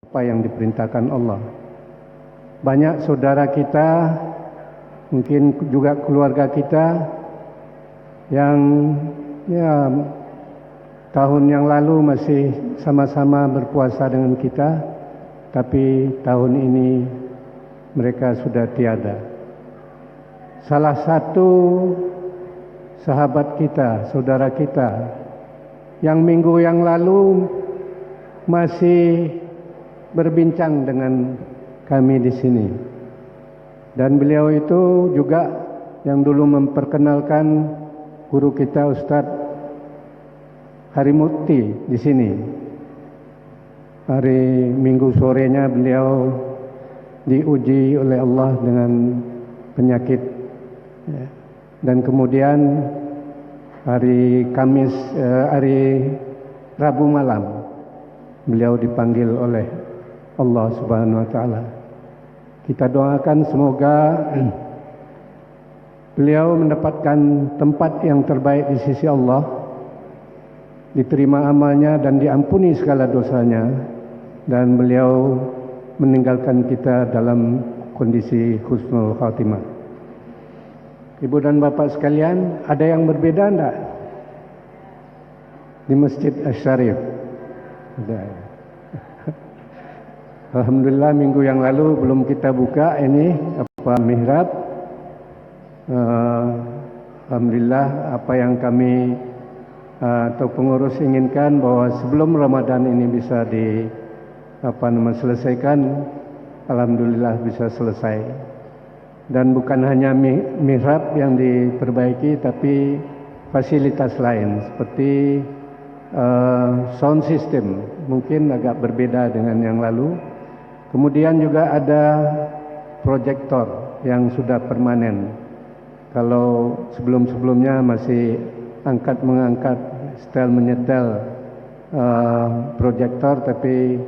apa yang diperintahkan Allah. Banyak saudara kita, mungkin juga keluarga kita yang tahun yang lalu masih sama-sama berpuasa dengan kita, tapi tahun ini mereka sudah tiada. Salah satu sahabat kita, saudara kita, yang minggu yang lalu masih berbincang dengan kami di sini, dan beliau itu juga yang dulu memperkenalkan guru kita Ustadz Harimukti di sini. Hari Minggu sorenya beliau diuji oleh Allah dengan penyakit, dan kemudian hari hari Rabu malam beliau dipanggil oleh Allah Subhanahu wa taala. Kita doakan semoga beliau mendapatkan tempat yang terbaik di sisi Allah, diterima amalnya dan diampuni segala dosanya, dan beliau meninggalkan kita dalam kondisi husnul khatimah. Ibu dan bapak sekalian, ada yang berbeda enggak di Masjid Asy-Syarif? Ada. Alhamdulillah minggu yang lalu belum kita buka ini mihrab. Alhamdulillah apa yang kami atau pengurus inginkan bahwa sebelum Ramadan ini bisa selesaikan, alhamdulillah bisa selesai. Dan bukan hanya mihrab yang diperbaiki, tapi fasilitas lain seperti sound system mungkin agak berbeda dengan yang lalu. Kemudian juga ada proyektor yang sudah permanen. Kalau sebelum-sebelumnya masih angkat-mengangkat, setel menyetel proyektor, tapi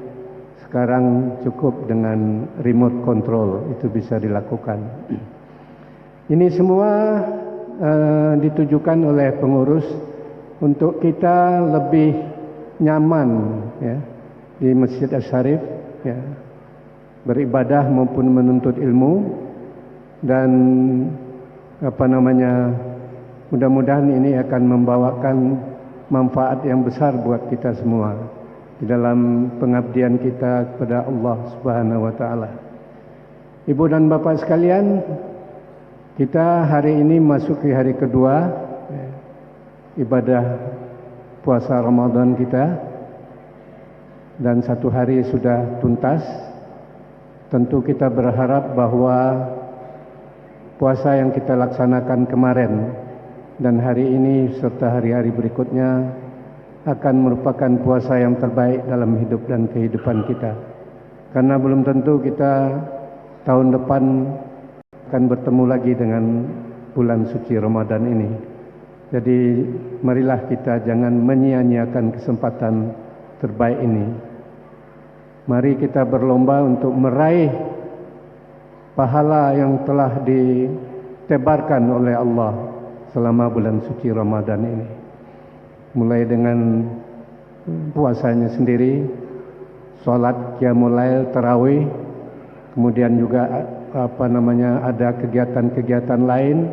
sekarang cukup dengan remote control, itu bisa dilakukan. Ini semua ditujukan oleh pengurus untuk kita lebih nyaman ya, di Masjid Asy-Syarif ya, beribadah maupun menuntut ilmu, dan mudah-mudahan ini akan membawakan manfaat yang besar buat kita semua di dalam pengabdian kita kepada Allah Subhanahu wa taala. Ibu dan bapak sekalian, kita hari ini masuk ke hari kedua ibadah puasa Ramadan kita, dan satu hari sudah tuntas. Tentu kita berharap bahwa puasa yang kita laksanakan kemarin dan hari ini serta hari-hari berikutnya akan merupakan puasa yang terbaik dalam hidup dan kehidupan kita. Karena belum tentu kita tahun depan akan bertemu lagi dengan bulan suci Ramadan ini. Jadi marilah kita jangan menyia-nyiakan kesempatan terbaik ini. Mari kita berlomba untuk meraih pahala yang telah ditebarkan oleh Allah selama bulan suci Ramadan ini. Mulai dengan puasanya sendiri, salat qiyamul lail, tarawih, kemudian juga ada kegiatan-kegiatan lain,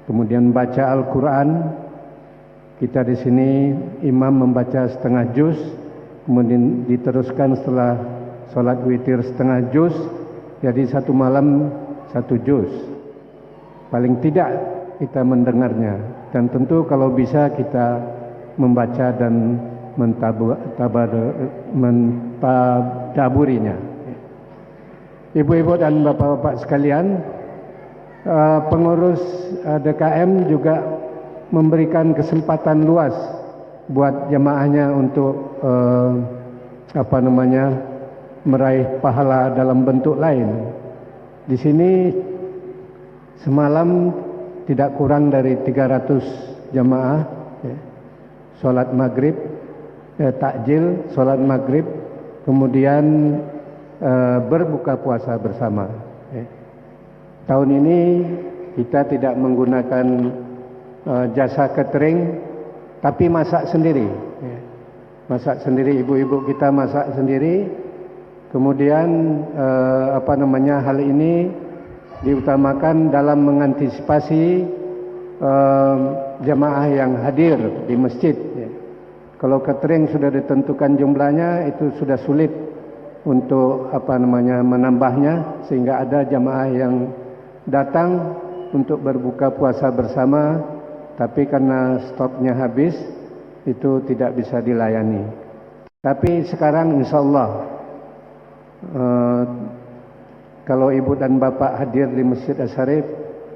kemudian baca Al-Quran. Kita di sini imam membaca setengah juz, kemudian diteruskan setelah salat witir setengah juz, jadi satu malam satu juz. Paling tidak kita mendengarnya, dan tentu kalau bisa kita membaca dan mentadaburinya. Ibu-ibu dan bapak-bapak sekalian, pengurus DKM juga memberikan kesempatan luas buat jemaahnya untuk meraih pahala dalam bentuk lain. Di sini semalam tidak kurang dari 300 jemaah salat maghrib, takjil salat maghrib, kemudian berbuka puasa bersama. Tahun ini kita tidak menggunakan jasa catering, tapi masak sendiri. Masak sendiri, ibu-ibu kita masak sendiri, Kemudian hal ini diutamakan dalam mengantisipasi jamaah yang hadir di masjid. Ya. Kalau catering sudah ditentukan jumlahnya, itu sudah sulit untuk menambahnya, sehingga ada jamaah yang datang untuk berbuka puasa bersama, tapi karena stoknya habis, itu tidak bisa dilayani. Tapi sekarang insya Allah, kalau ibu dan bapak hadir di Masjid Asy-Syarif,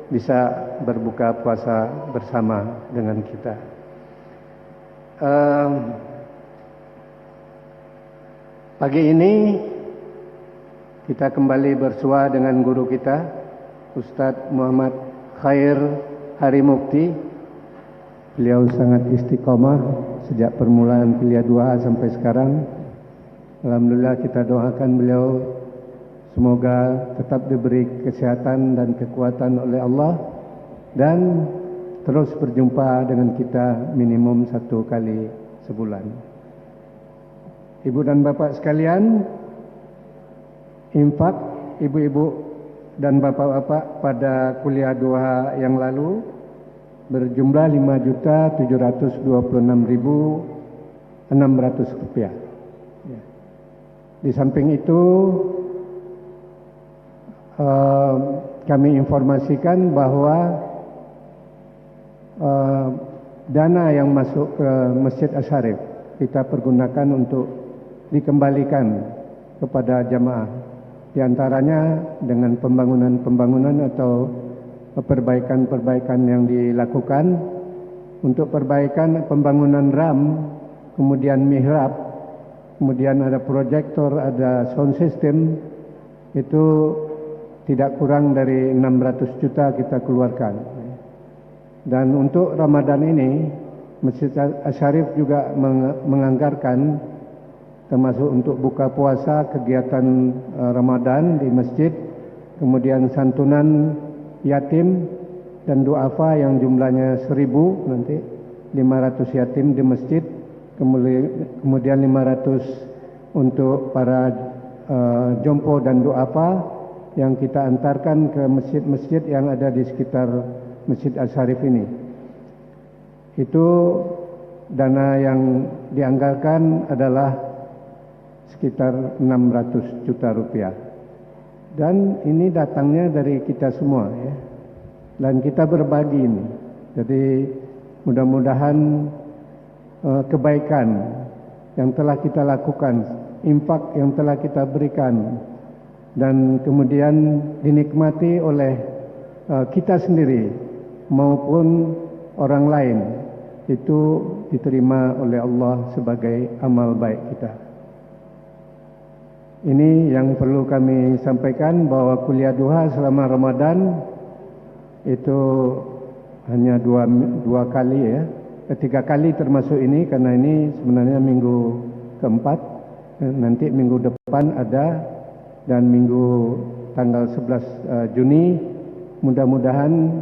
bisa berbuka puasa bersama dengan kita. Pagi ini kita kembali bersua dengan guru kita, Ustadz Muhammad Khair Harimukti. Beliau sangat istiqomah sejak permulaan kuliah 2 sampai sekarang. Alhamdulillah, kita doakan beliau semoga tetap diberi kesehatan dan kekuatan oleh Allah dan terus berjumpa dengan kita minimum 1 kali sebulan. Ibu dan bapak sekalian, infak ibu-ibu dan bapak-bapak pada kuliah 2 yang lalu berjumlah Rp5.726.600. Ya. Di samping itu kami informasikan bahwa dana yang masuk ke Masjid Asy-Syarif kita pergunakan untuk dikembalikan kepada jamaah, di antaranya dengan pembangunan-pembangunan atau perbaikan-perbaikan yang dilakukan. Untuk perbaikan pembangunan RAM, kemudian mihrab, kemudian ada proyektor, ada sound system, itu tidak kurang dari 600 juta kita keluarkan. Dan untuk Ramadan ini, Masjid Asy-Syarif juga menganggarkan, termasuk untuk buka puasa, kegiatan Ramadan di masjid, kemudian santunan yatim dan duafa yang jumlahnya 1.000 nanti, 500 yatim di masjid, kemudian 500 untuk para jompo dan duafa yang kita antarkan ke masjid-masjid yang ada di sekitar Masjid Asy-Syarif ini. Itu dana yang dianggarkan adalah sekitar 600 juta rupiah. Dan ini datangnya dari kita semua, ya. Dan kita berbagi ini. Jadi mudah-mudahan kebaikan yang telah kita lakukan, infak yang telah kita berikan, dan kemudian dinikmati oleh kita sendiri maupun orang lain, itu diterima oleh Allah sebagai amal baik kita. Ini yang perlu kami sampaikan, bahwa kuliah duha selama Ramadan itu hanya dua kali, ya. 3 kali termasuk ini, karena ini sebenarnya minggu keempat. Nanti minggu depan ada, dan minggu tanggal 11 Juni mudah-mudahan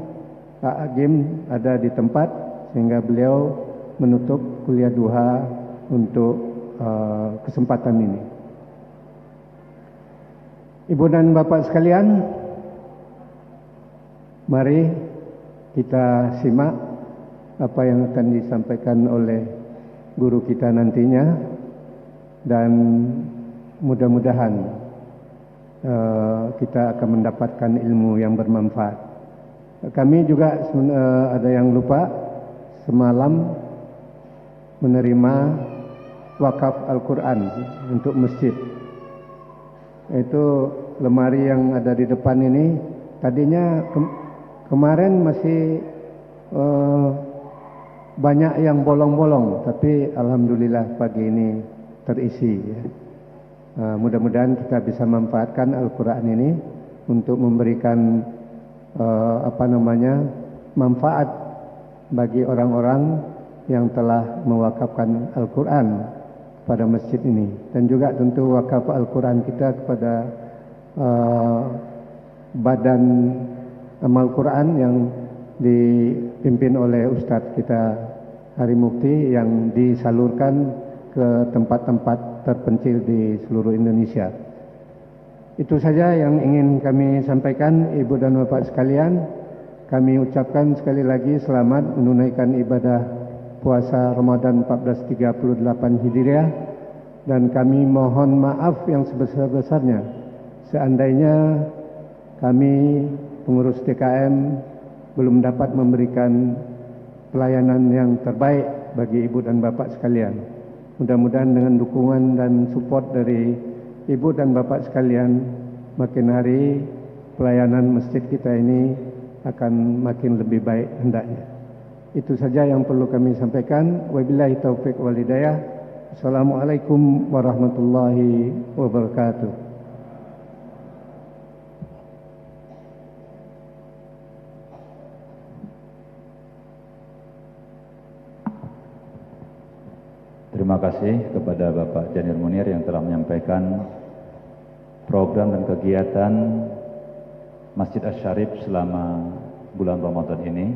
Pak Agim ada di tempat, sehingga beliau menutup kuliah duha untuk kesempatan ini. Ibu dan bapak sekalian, mari kita simak apa yang akan disampaikan oleh guru kita nantinya, dan mudah-mudahan kita akan mendapatkan ilmu yang bermanfaat. Kami juga ada yang lupa, semalam menerima wakaf Al-Quran untuk masjid. Itu lemari yang ada di depan ini, tadinya kemarin masih banyak yang bolong-bolong, tapi alhamdulillah pagi ini terisi, ya. Mudah-mudahan kita bisa manfaatkan Al-Quran ini untuk memberikan manfaat bagi orang-orang yang telah mewakafkan Al-Quran pada masjid ini, dan juga tentu wakaf Al-Quran kita kepada badan amal Quran yang dipimpin oleh Ustadz kita Harimukti, yang disalurkan ke tempat-tempat terpencil di seluruh Indonesia. Itu saja yang ingin kami sampaikan, Ibu dan Bapak sekalian. Kami ucapkan sekali lagi selamat menunaikan ibadah puasa Ramadan 1438 Hijriah, dan kami mohon maaf yang sebesar-besarnya seandainya kami pengurus DKM belum dapat memberikan pelayanan yang terbaik bagi Ibu dan Bapak sekalian. Mudah-mudahan dengan dukungan dan support dari Ibu dan Bapak sekalian, makin hari pelayanan masjid kita ini akan makin lebih baik hendaknya. Itu saja yang perlu kami sampaikan. Wabillahi taufik wal hidayah. Assalamualaikum warahmatullahi wabarakatuh. Terima kasih kepada Bapak Janir Munir yang telah menyampaikan program dan kegiatan Masjid Asy-Syarif selama bulan Ramadan ini.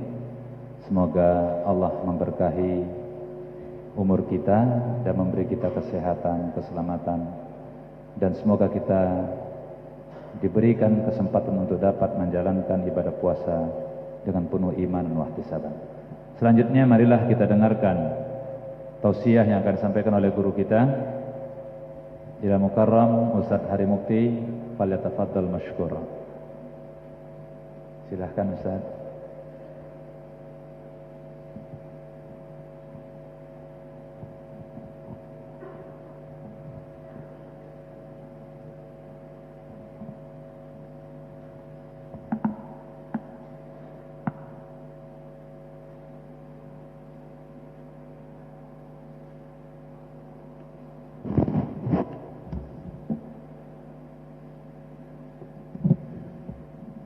Semoga Allah memberkahi umur kita dan memberi kita kesehatan, keselamatan, dan semoga kita diberikan kesempatan untuk dapat menjalankan ibadah puasa dengan penuh iman dan ihtisaban. Selanjutnya marilah kita dengarkan tausiah yang akan disampaikan oleh guru kita, Ila Mukarram Ustaz Hari Mukti. Falyatafaddal mashkura. Silahkan Ustaz.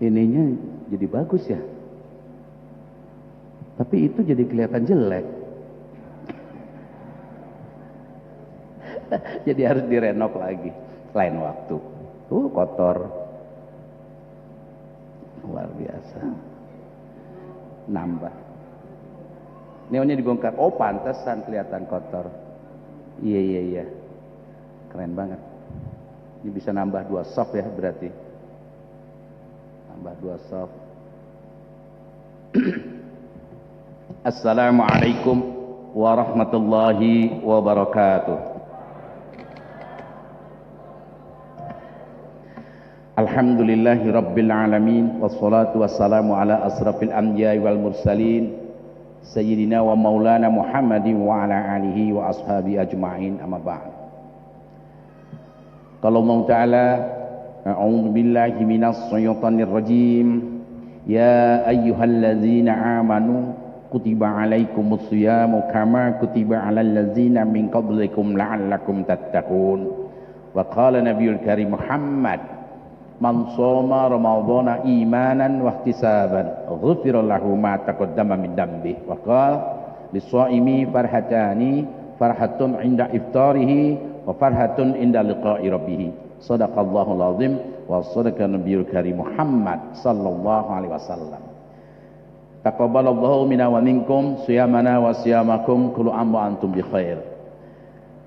Ininya jadi bagus ya, tapi itu jadi kelihatan jelek. Jadi harus direnov lagi lain waktu. Kotor, luar biasa. Nambah neonnya dibongkar. Oh pantesan kelihatan kotor. Iya, keren banget. Ini bisa nambah 2 soft ya berarti. Tambah 2 soft. Assalamualaikum warahmatullahi wabarakatuh. Alhamdulillahi rabbil alamin, wassalatu wassalamu ala asrafil anbiya'i wal mursalin, sayyidina wa maulana Muhammadin wa ala alihi wa ashabi ajma'in, amma ba'd. Qala Allah ta'ala, a'udzu billahi minas syaitonir rajim. Ya ayyuhallazina amanu kutiba alaikumus syiyamu kama kutiba alal ladzina min qablikum la'allakum tattaqun. Wa qala Nabiyul Karim Muhammad, man shoma ramadhana imanan wa ihtisaban ghufira lahu ma taqaddama min dambi. Wa qala lis-shaimi farhatani, farhatun 'inda iftarihi wa farhatun 'inda liqa'i rabbih. Sadaqallahul azim wa sadaqa nabiyul karim Muhammad sallallahu alaihi wasallam. Taqabbalallahu minna wa minkum siyamana wa siyamakum kullu am wa antum bi khair.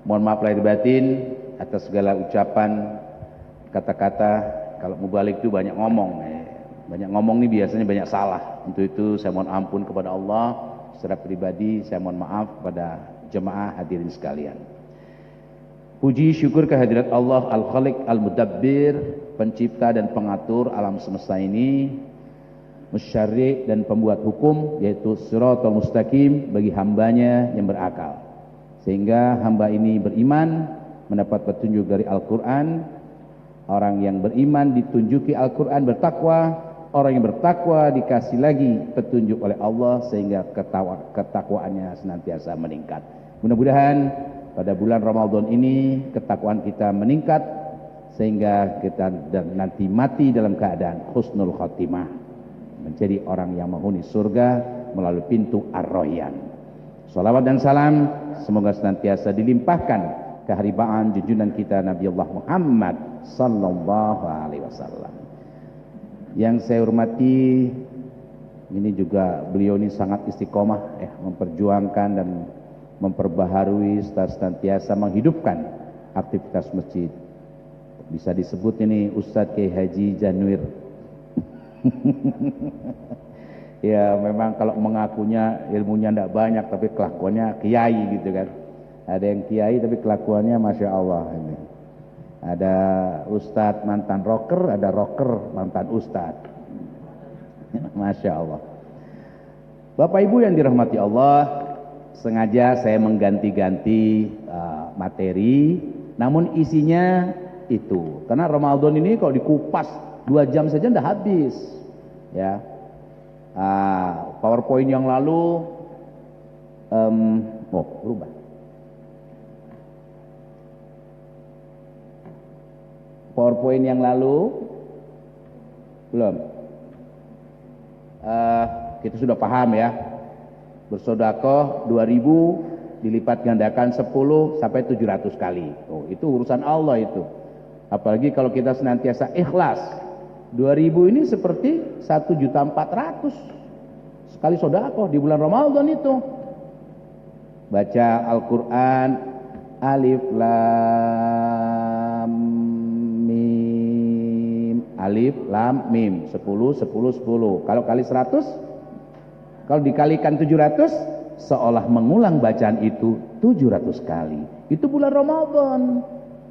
Mohon maaf lahir batin atas segala ucapan, kata-kata. Kalau mubalik itu banyak ngomong. Banyak ngomong ini biasanya banyak salah. Untuk itu saya mohon ampun kepada Allah. Secara pribadi saya mohon maaf kepada jemaah hadirin sekalian. Puji syukur kehadirat Allah Al-Khaliq Al-Mudabbir, pencipta dan pengatur alam semesta ini, musyarri' dan pembuat hukum, yaitu Shiratal Mustaqim bagi hambanya yang berakal. Sehingga hamba ini beriman, mendapat petunjuk dari Al-Quran. Orang yang beriman ditunjuki Al-Quran bertakwa, orang yang bertakwa dikasih lagi petunjuk oleh Allah sehingga ketakwaannya senantiasa meningkat. Mudah-mudahan pada bulan Ramadan ini ketakwaan kita meningkat sehingga kita nanti mati dalam keadaan husnul khotimah, menjadi orang yang menghuni surga melalui pintu Ar-Rayyan. Salawat dan salam semoga senantiasa dilimpahkan keharibaan junjungan kita Nabi Allah Muhammad sallallahu alaihi wasallam. Yang saya hormati, ini juga beliau ini sangat istiqomah memperjuangkan dan memperbaharui, senantiasa menghidupkan aktivitas masjid. Bisa disebut ini Ustadz Kiai Haji Janwir. Ya memang kalau mengakunya ilmunya tidak banyak tapi kelakuannya kiai gitu kan. Ada yang kiai tapi kelakuannya Masya Allah ini. Ada Ustadz mantan rocker, ada rocker mantan Ustadz. Masya Allah. Bapak Ibu yang dirahmati Allah, sengaja saya mengganti-ganti materi, namun isinya itu. Karena Ramadan ini kalau dikupas 2 jam saja udah habis. Ya, PowerPoint yang lalu, berubah. PowerPoint yang lalu belum. Kita sudah paham ya. Bersedekah 2000 dilipat gandakan 10 sampai 700 kali. Oh, itu urusan Allah itu. Apalagi kalau kita senantiasa ikhlas. 2000 ini seperti 1.400.000 sekali sedekah di bulan Ramadan itu. Baca Al-Qur'an alif lam mim, alif lam mim, 10 10 10. Kalau kali 100, kalau dikalikan 700, seolah mengulang bacaan itu 700 kali. Itu bulan Ramadan.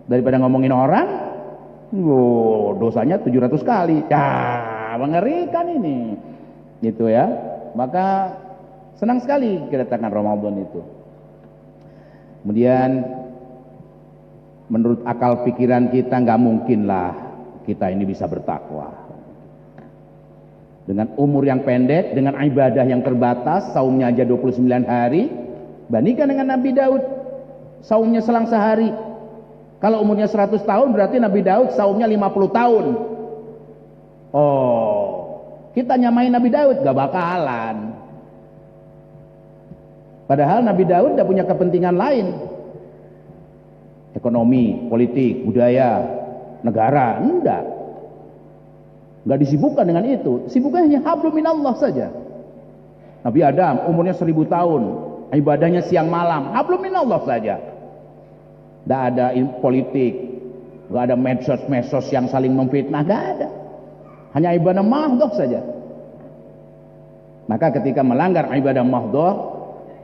Daripada ngomongin orang, dosanya 700 kali. Ya, mengerikan ini. Gitu ya. Maka senang sekali kedatangan Ramadan itu. Kemudian menurut akal pikiran kita nggak mungkinlah kita ini bisa bertakwa. Dengan umur yang pendek, dengan ibadah yang terbatas, saumnya aja 29 hari, bandingkan dengan Nabi Daud, saumnya selang sehari. Kalau umurnya 100 tahun berarti Nabi Daud saumnya 50 tahun. Oh, kita nyamain Nabi Daud gak bakalan. Padahal Nabi Daud udah punya kepentingan lain. Ekonomi, politik, budaya, negara, enggak. Enggak disibukkan dengan itu. Sibuknya hanya hablum minallah saja. Nabi Adam umurnya 1000 tahun, ibadahnya siang malam, hablum minallah saja. Enggak ada politik, enggak ada medsos-medsos yang saling memfitnah, enggak ada. Hanya ibadah mahdhah saja. Maka ketika melanggar ibadah mahdhah,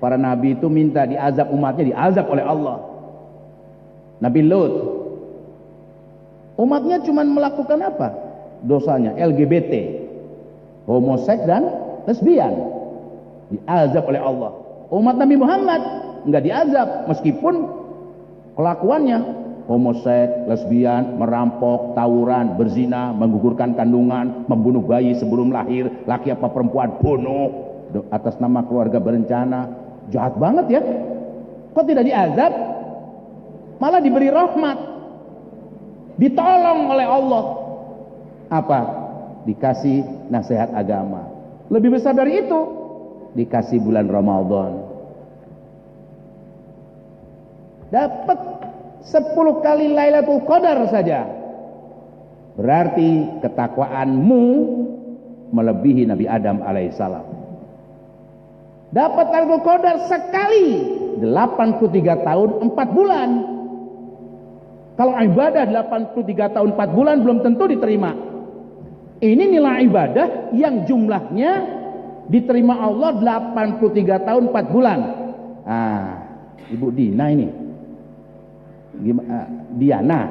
para nabi itu minta diazab umatnya, diazab oleh Allah. Nabi Lut, umatnya cuma melakukan apa? Dosanya LGBT, homoseks dan lesbian, diazab oleh Allah. Umat Nabi Muhammad enggak diazab meskipun kelakuannya homoseks, lesbian, merampok, tawuran, berzina, menggugurkan kandungan, membunuh bayi sebelum lahir, laki apa perempuan bunuh atas nama keluarga berencana. Jahat banget ya. Kok tidak diazab? Malah diberi rahmat, ditolong oleh Allah. Apa? Dikasih nasihat agama. Lebih besar dari itu, dikasih bulan Ramadan. Dapat 10 kali Lailatul Qadar saja. Berarti ketakwaanmu melebihi Nabi Adam alaihissalam. Dapat Lailatul Qadar sekali 83 tahun 4 bulan. Kalau ibadah 83 tahun 4 bulan belum tentu diterima. Ini nilai ibadah yang jumlahnya diterima Allah 83 tahun 4 bulan. Ibu Dina ini. Diana.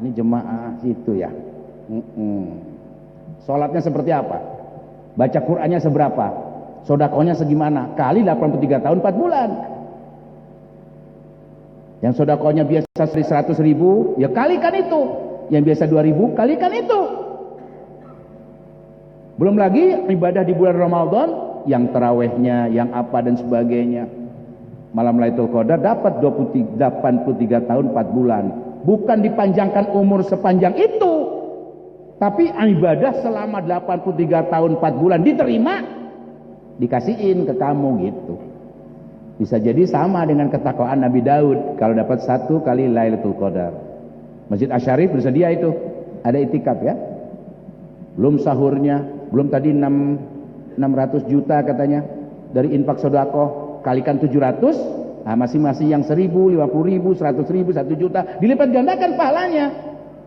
Ini jemaah situ ya. Sholatnya seperti apa? Baca Qur'annya seberapa? Sodakohnya segimana? Kali 83 tahun 4 bulan. Yang sodakohnya biasa 100.000, ya kalikan itu. Yang biasa 2.000, kalikan itu. Belum lagi ibadah di bulan Ramadan, yang tarawehnya, yang apa dan sebagainya. Malam Lailatul Qadar dapat 83 tahun 4 bulan. Bukan dipanjangkan umur sepanjang itu, tapi ibadah selama 83 tahun 4 bulan diterima, dikasihin ke kamu gitu. Bisa jadi sama dengan ketakwaan Nabi Daud kalau dapat 1 kali Lailatul Qadar. Masjid Asy-Syarif bersedia itu, ada itikaf ya. Belum sahurnya, belum tadi 600 juta katanya dari infak sedekah, kalikan 700, masing-masing yang 1.000, 50.000, 100.000, 1 juta, dilipat gandakan pahalanya.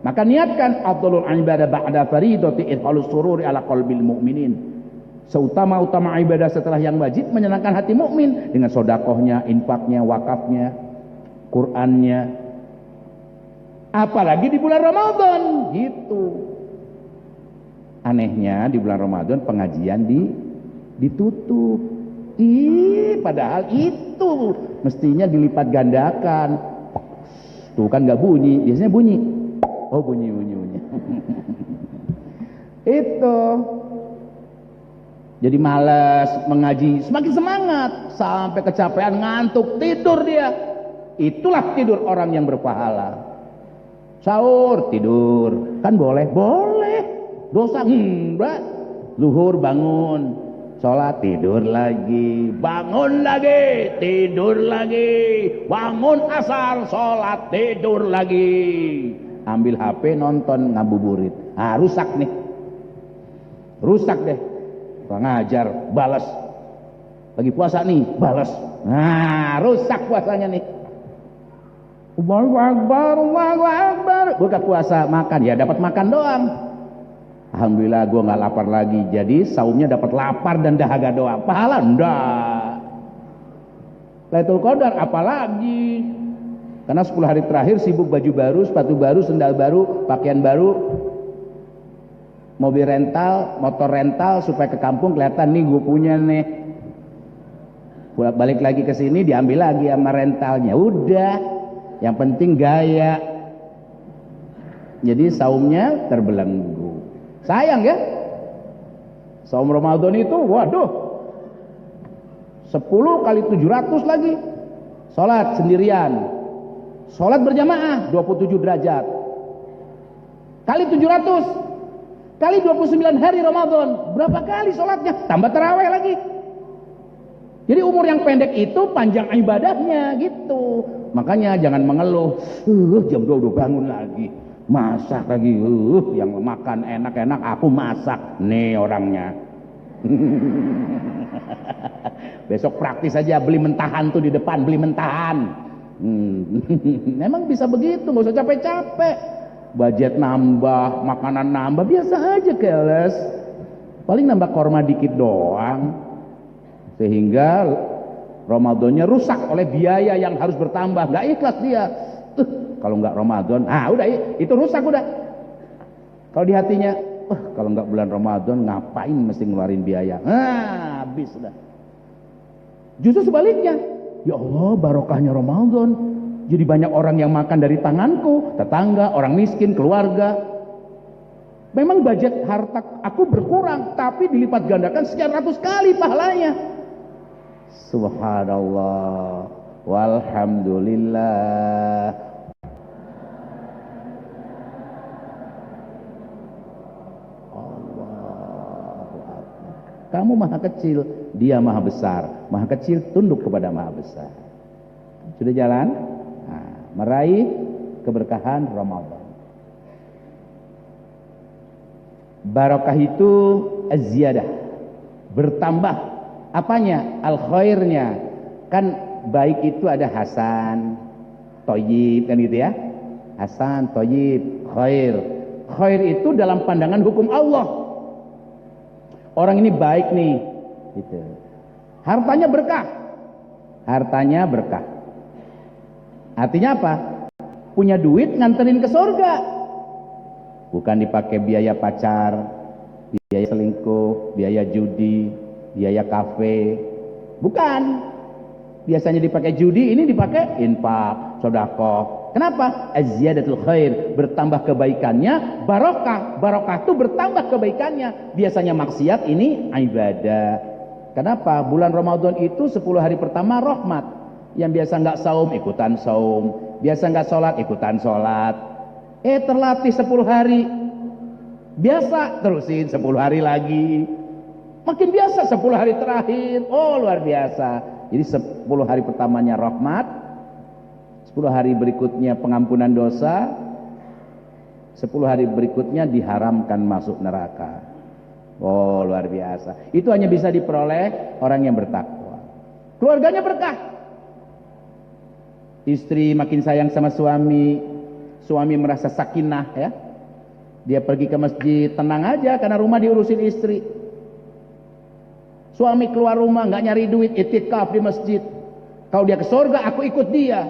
Maka niatkan afdhalul ibadah ba'da fardhati idkhalus sururi ala qalbil mu'minin. Seutama-utama ibadah setelah yang wajib menyenangkan hati mukmin dengan sedekahnya, infaknya, wakafnya, Qur'annya. Apalagi di bulan Ramadan gitu. Anehnya di bulan Ramadan pengajian ditutup. Padahal itu mestinya dilipat gandakan. Tuh kan nggak bunyi, biasanya bunyi. Oh bunyi. Itu. Jadi malas mengaji, semakin semangat sampai kecapean, ngantuk, tidur dia. Itulah tidur orang yang berpahala. Sahur tidur, kan boleh? Boleh. Dosa enggak. Zuhur bangun, sholat tidur lagi, bangun lagi, tidur lagi, bangun asar, sholat tidur lagi. Ambil HP nonton ngabuburit. Rusak nih. Rusak deh. Kurang ajar, balas. Lagi puasa nih, balas. Rusak puasanya nih. Allahu Akbar, Allahu Akbar. Buka puasa, makan. Ya dapat makan doang. Alhamdulillah gue gak lapar lagi. Jadi saumnya dapat lapar dan dahaga doang. Pahala enggak. Lailatul Qadar apalagi. Karena 10 hari terakhir sibuk baju baru, sepatu baru, sendal baru, pakaian baru, mobil rental, motor rental, supaya ke kampung kelihatan nih gue punya nih. Balik lagi ke sini diambil lagi sama rentalnya. Udah, yang penting gaya. Jadi saumnya terbelenggu. Sayang ya. Saum Ramadan itu waduh 10 kali 700 lagi. Salat sendirian. Salat berjamaah 27 derajat. Kali 700 kali 29 hari Ramadan, berapa kali sholatnya? Tambah taraweh lagi. Jadi umur yang pendek itu panjang ibadahnya gitu. Makanya jangan mengeluh. Jam 2 udah bangun lagi, masak lagi. Yang makan enak-enak aku masak. Nih orangnya. Besok praktis aja, beli mentahan tuh di depan, beli mentahan. Memang bisa begitu, nggak usah capek-capek. Budget nambah, makanan nambah, biasa aja keles. Paling nambah korma dikit doang. Sehingga Ramadannya rusak oleh biaya yang harus bertambah. Nggak ikhlas dia. Kalau nggak Ramadan, udah itu rusak udah. Kalau di hatinya, kalau nggak bulan Ramadan ngapain mesti ngeluarin biaya? Habis udah. Justru sebaliknya, ya Allah barokahnya Ramadan. Jadi banyak orang yang makan dari tanganku, tetangga, orang miskin, keluarga. Memang budget harta aku berkurang, tapi dilipat gandakan sekian ratus kali pahalanya. Subhanallah, walhamdulillah. Kamu maha kecil, dia maha besar. Maha kecil tunduk kepada maha besar. Sudah jalan? Meraih keberkahan Ramadan. Barakah itu az-ziyadah, bertambah. Apanya? Al-khairnya. Kan baik itu ada hasan, thayyib, kan gitu ya. Hasan, thayyib, khair. Khair itu dalam pandangan hukum Allah. Orang ini baik nih, gitu. Hartanya berkah. Hartanya berkah. Artinya apa? Punya duit nganterin ke surga. Bukan dipakai biaya pacar, biaya selingkuh, biaya judi, biaya kafe. Bukan. Biasanya dipakai judi, ini dipakai infak, sedekah. Kenapa? Az-ziyadatul khair, bertambah kebaikannya, barokah. Barokah itu bertambah kebaikannya. Biasanya maksiat, ini ibadah. Kenapa? Bulan Ramadan itu 10 hari pertama rahmat. Yang biasa nggak saum, ikutan saum. Biasa nggak sholat, ikutan sholat. Terlatih 10 hari. Biasa, terusin 10 hari lagi. Makin biasa 10 hari terakhir. Oh, luar biasa. Jadi 10 hari pertamanya rahmat. 10 hari berikutnya pengampunan dosa. 10 hari berikutnya diharamkan masuk neraka. Oh, luar biasa. Itu hanya bisa diperoleh orang yang bertakwa. Keluarganya berkah. Istri makin sayang sama suami, Suami merasa sakinah ya. Dia pergi ke masjid, tenang aja karena rumah diurusin istri. Suami keluar rumah nggak nyari duit, itikaf di masjid. Kalau dia ke surga, aku ikut dia.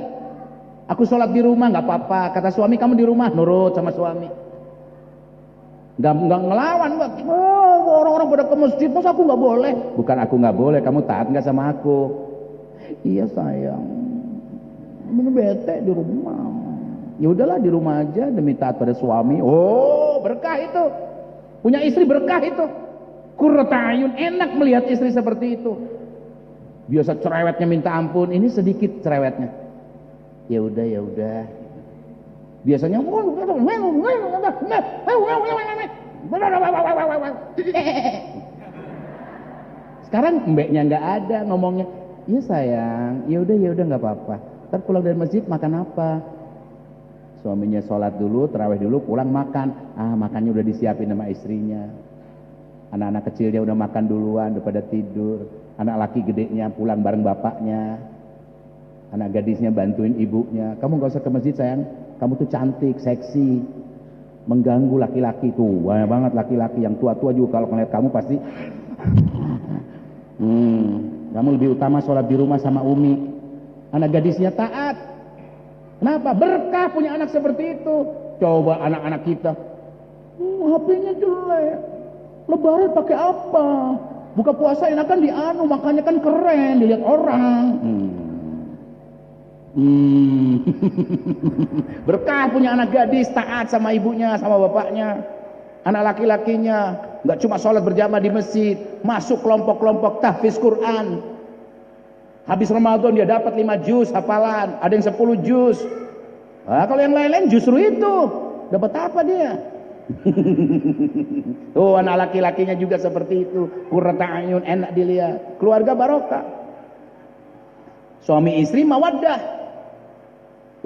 Aku sholat di rumah nggak apa-apa. Kata suami, kamu di rumah nurut sama suami. Nggak ngelawan. Oh, orang-orang pada ke masjid, masa aku nggak boleh? Bukan aku nggak boleh, kamu taat nggak sama aku? Iya sayang, ini bete di rumah. Ya udahlah di rumah aja demi taat pada suami. Oh, berkah itu. Punya istri berkah itu. Qurratu ayun, enak melihat istri seperti itu. Biasa cerewetnya minta ampun, ini sedikit cerewetnya. Ya udah. Biasanya sekarang mbeknya nggak ada ngomongnya. Iya sayang, ya udah nggak apa-apa. Ntar pulang dari masjid makan apa? Suaminya sholat dulu, tarawih dulu, pulang makan. Makannya udah disiapin sama istrinya. Anak-anak kecilnya udah makan duluan, udah pada tidur. Anak laki gedenya pulang bareng bapaknya. Anak gadisnya bantuin ibunya. Kamu gak usah ke masjid sayang. Kamu tuh cantik, seksi. Mengganggu laki-laki tuh. Banyak banget laki-laki yang tua-tua juga kalau ngeliat kamu pasti. Kamu lebih utama sholat di rumah sama Umi. Anak gadisnya taat. Kenapa? Berkah punya anak seperti itu. Coba anak-anak kita, HP-nya jelek. Lebaran pakai apa? Buka puasa enakan dianu, makanya kan keren dilihat orang. Berkah punya anak gadis taat sama ibunya, sama bapaknya. Anak laki-lakinya nggak cuma sholat berjamaah di masjid, masuk kelompok-kelompok tahfiz Quran. Habis Ramadan dia dapat 5 juz hafalan, ada yang 10 juz. Kalau yang lain-lain justru itu dapat apa dia? Tuh anak laki-lakinya juga seperti itu. Qurratu ayun, enak dilihat. Keluarga barokah. Suami istri mawaddah.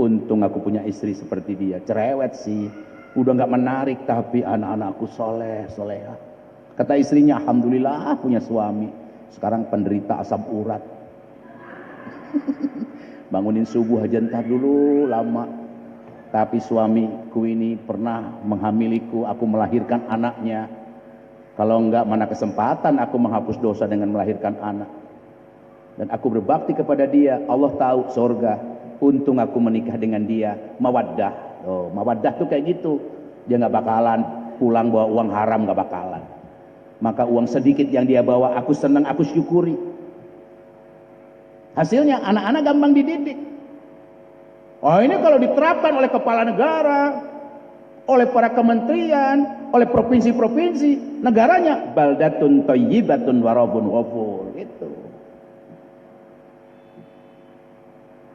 Untung aku punya istri seperti dia. Cerewet sih, udah nggak menarik tapi anak-anakku soleh-solehah. Kata istrinya, alhamdulillah punya suami. Sekarang penderita asam urat. Bangunin subuh aja ntar dulu lama. Tapi suamiku ini pernah menghamiliku, aku melahirkan anaknya. Kalau enggak mana kesempatan aku menghapus dosa dengan melahirkan anak. Dan aku berbakti kepada dia, Allah tahu surga. Untung aku menikah dengan dia, mawaddah. Mawaddah tuh kayak gitu. Dia nggak bakalan pulang bawa uang haram, nggak bakalan. Maka uang sedikit yang dia bawa, aku senang, aku syukuri. Hasilnya anak-anak gampang dididik. Ini kalau diterapkan oleh kepala negara, oleh para kementerian, oleh provinsi-provinsi, negaranya baldatun thayyibatun wa rabbun ghafur gitu.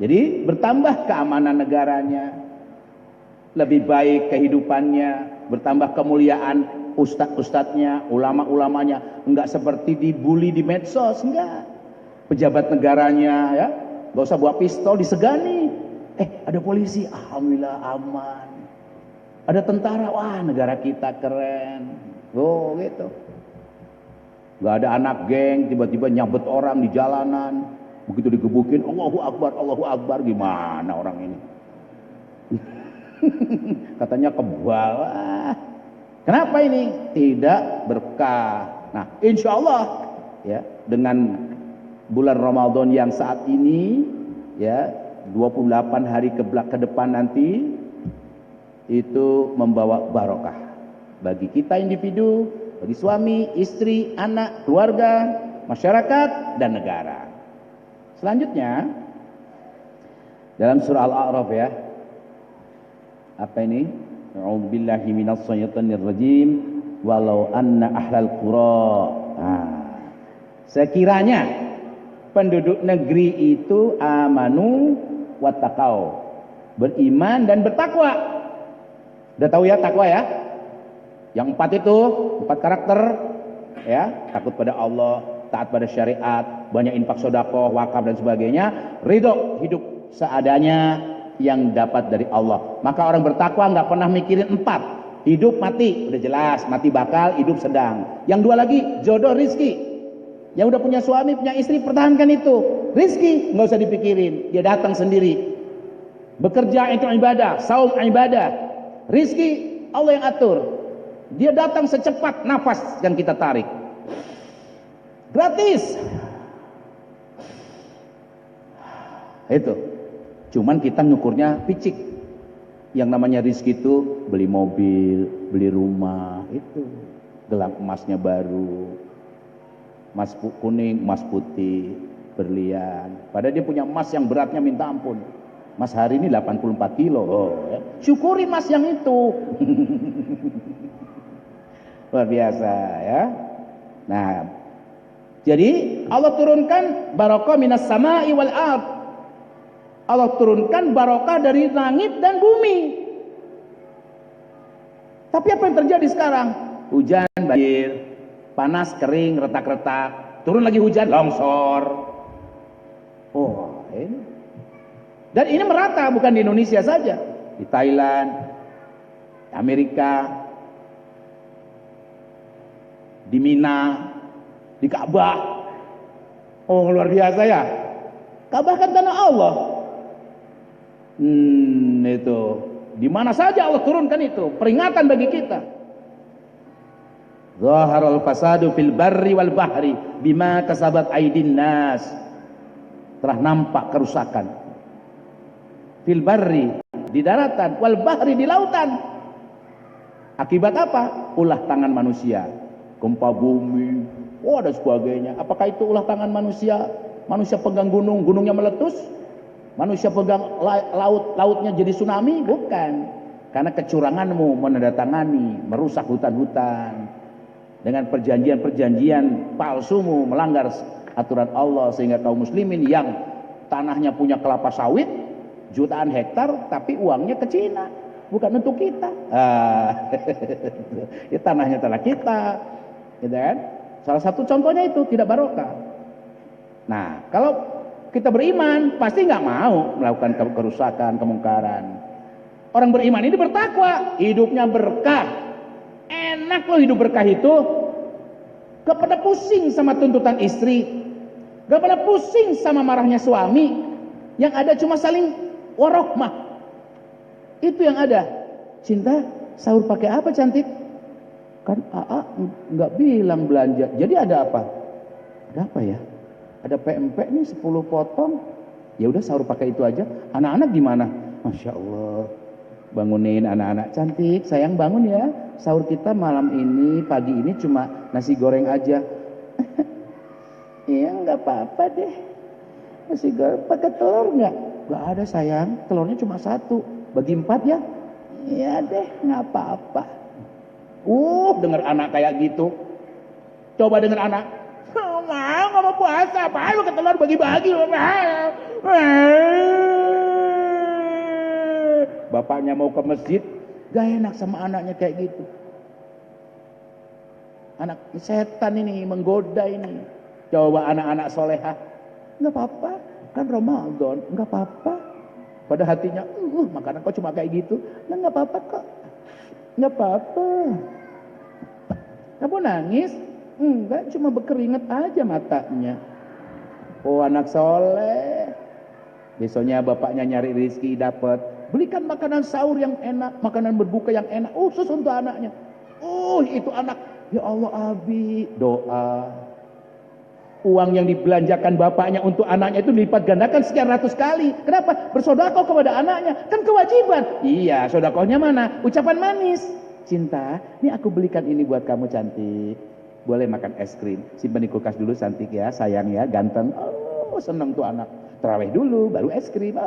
Jadi bertambah keamanan negaranya, lebih baik kehidupannya, bertambah kemuliaan ustadz-ustadznya, ulama-ulamanya, enggak seperti dibully di medsos, enggak. Pejabat negaranya ya, enggak usah bawa pistol disegani. Ada polisi, alhamdulillah aman. Ada tentara, wah negara kita keren. Gitu. Enggak ada anak geng tiba-tiba nyabet orang di jalanan. Begitu digebukin, Allahu Akbar, gimana orang ini? Katanya kebal. Kenapa ini? Tidak berkah. Nah, insya Allah ya, dengan bulan Ramadan yang saat ini ya, 28 hari ke depan nanti itu membawa barokah bagi kita individu, bagi suami, istri, anak, keluarga, masyarakat dan negara. Selanjutnya dalam surah Al-A'raf ya. Apa ini? A'udzubillahi minasyaitonir rajim. Walau anna ahlal qura. Sekiranya penduduk negeri itu amanu wattaqau, beriman dan bertakwa. Udah tahu ya takwa ya? Yang 4 itu, 4 karakter ya, takut pada Allah, taat pada syariat, banyak infak sedekah, wakaf dan sebagainya, ridho hidup seadanya yang dapat dari Allah. Maka orang bertakwa nggak pernah mikirin 4, hidup mati udah jelas, mati bakal, hidup sedang. Yang 2 lagi jodoh rizki. Yang udah punya suami, punya istri, pertahankan itu. Rizki nggak usah dipikirin, dia datang sendiri. Bekerja itu ibadah, saum ibadah. Rizki Allah yang atur. Dia datang secepat nafas yang kita tarik. Gratis. Itu. Cuman kita ngukurnya picik. Yang namanya rizki itu beli mobil, beli rumah, itu. Gelang emasnya baru. Emas kuning, emas putih, berlian. Padahal dia punya emas yang beratnya minta ampun. Mas hari ini 84 kilo. Oh, ya. Syukuri mas yang itu. Luar biasa ya. Nah, jadi Allah turunkan barokah minas sama'i wal ard. Allah turunkan barokah dari langit dan bumi. Tapi apa yang terjadi sekarang? Hujan, banjir, panas, kering, retak-retak. Turun lagi hujan, longsor. Oh, ini. Dan ini merata, bukan di Indonesia saja. Di Thailand, Amerika, di Mina, di Ka'bah. Oh, luar biasa ya. Ka'bah kan tanah Allah. Itu. Di mana saja Allah turunkan itu. Peringatan bagi kita. Zaharal fasadu fil barri wal bahri bima kasabat aidin nas. Telah nampak kerusakan. Fil barri, di daratan, wal bahri, di lautan. Akibat apa? Ulah tangan manusia. Gempa bumi, dan sebagainya. Apakah itu ulah tangan manusia? Manusia pegang gunung, gunungnya meletus? Manusia pegang laut, lautnya jadi tsunami? Bukan. Karena kecuranganmu menandatangani, merusak hutan-hutan. Dengan perjanjian-perjanjian palsumu, melanggar aturan Allah. Sehingga kaum muslimin yang tanahnya punya kelapa sawit, jutaan hektar, tapi uangnya ke Cina, bukan untuk kita. Ya, tanahnya tanah kita, gitu kan? Salah satu contohnya itu tidak barokah. Nah, kalau kita beriman, pasti nggak mau melakukan kerusakan, kemungkaran. Orang beriman ini bertakwa, hidupnya berkah. Enak loh hidup berkah itu. Gak pada pusing sama tuntutan istri, gak pada pusing sama marahnya suami. Yang ada cuma saling warohmah. Itu yang ada. Cinta, sahur pakai apa cantik? Kan AA nggak bilang belanja. Jadi ada apa? Ada apa ya? Ada PMP nih 10 potong. Ya udah sahur pakai itu aja. Anak-anak gimana? Masya Allah. Bangunin anak-anak, cantik, sayang bangun ya. Sahur kita malam ini, pagi ini cuma nasi goreng aja. Iya nggak apa-apa deh. Nasi goreng pakai telur nggak? Gak ada sayang, telurnya cuma 1. Bagi 4 ya? Iya deh, gak apa-apa. Dengar anak kayak gitu. Coba dengar anak. Gak mau puasa, apa pakai telur bagi-bagi. Bapaknya mau ke masjid, gak enak sama anaknya kayak gitu. Anak setan ini, menggoda ini. Coba anak-anak solehah. Gak apa-apa. Kan Ramadan, enggak apa-apa. Pada hatinya, makanan kok cuma kayak gitu. Nah, enggak apa-apa kok. Enggak apa-apa. Kamu nangis? Enggak, cuma berkeringat aja matanya. Oh, anak soleh. Besoknya bapaknya nyari rezeki dapat. Belikan makanan sahur yang enak, makanan berbuka yang enak. Khusus untuk anaknya. Itu anak. Ya Allah, Abi, doa. Uang yang dibelanjakan bapaknya untuk anaknya itu dilipat gandakan sekian ratus kali. Kenapa? Bersedekah kepada anaknya. Kan kewajiban. Iya, sedekahnya mana? Ucapan manis. Cinta, ini aku belikan ini buat kamu cantik. Boleh makan es krim. Simpan di kulkas dulu cantik ya, sayang ya, ganteng. Oh, seneng tuh anak. Terawih dulu, baru es krim.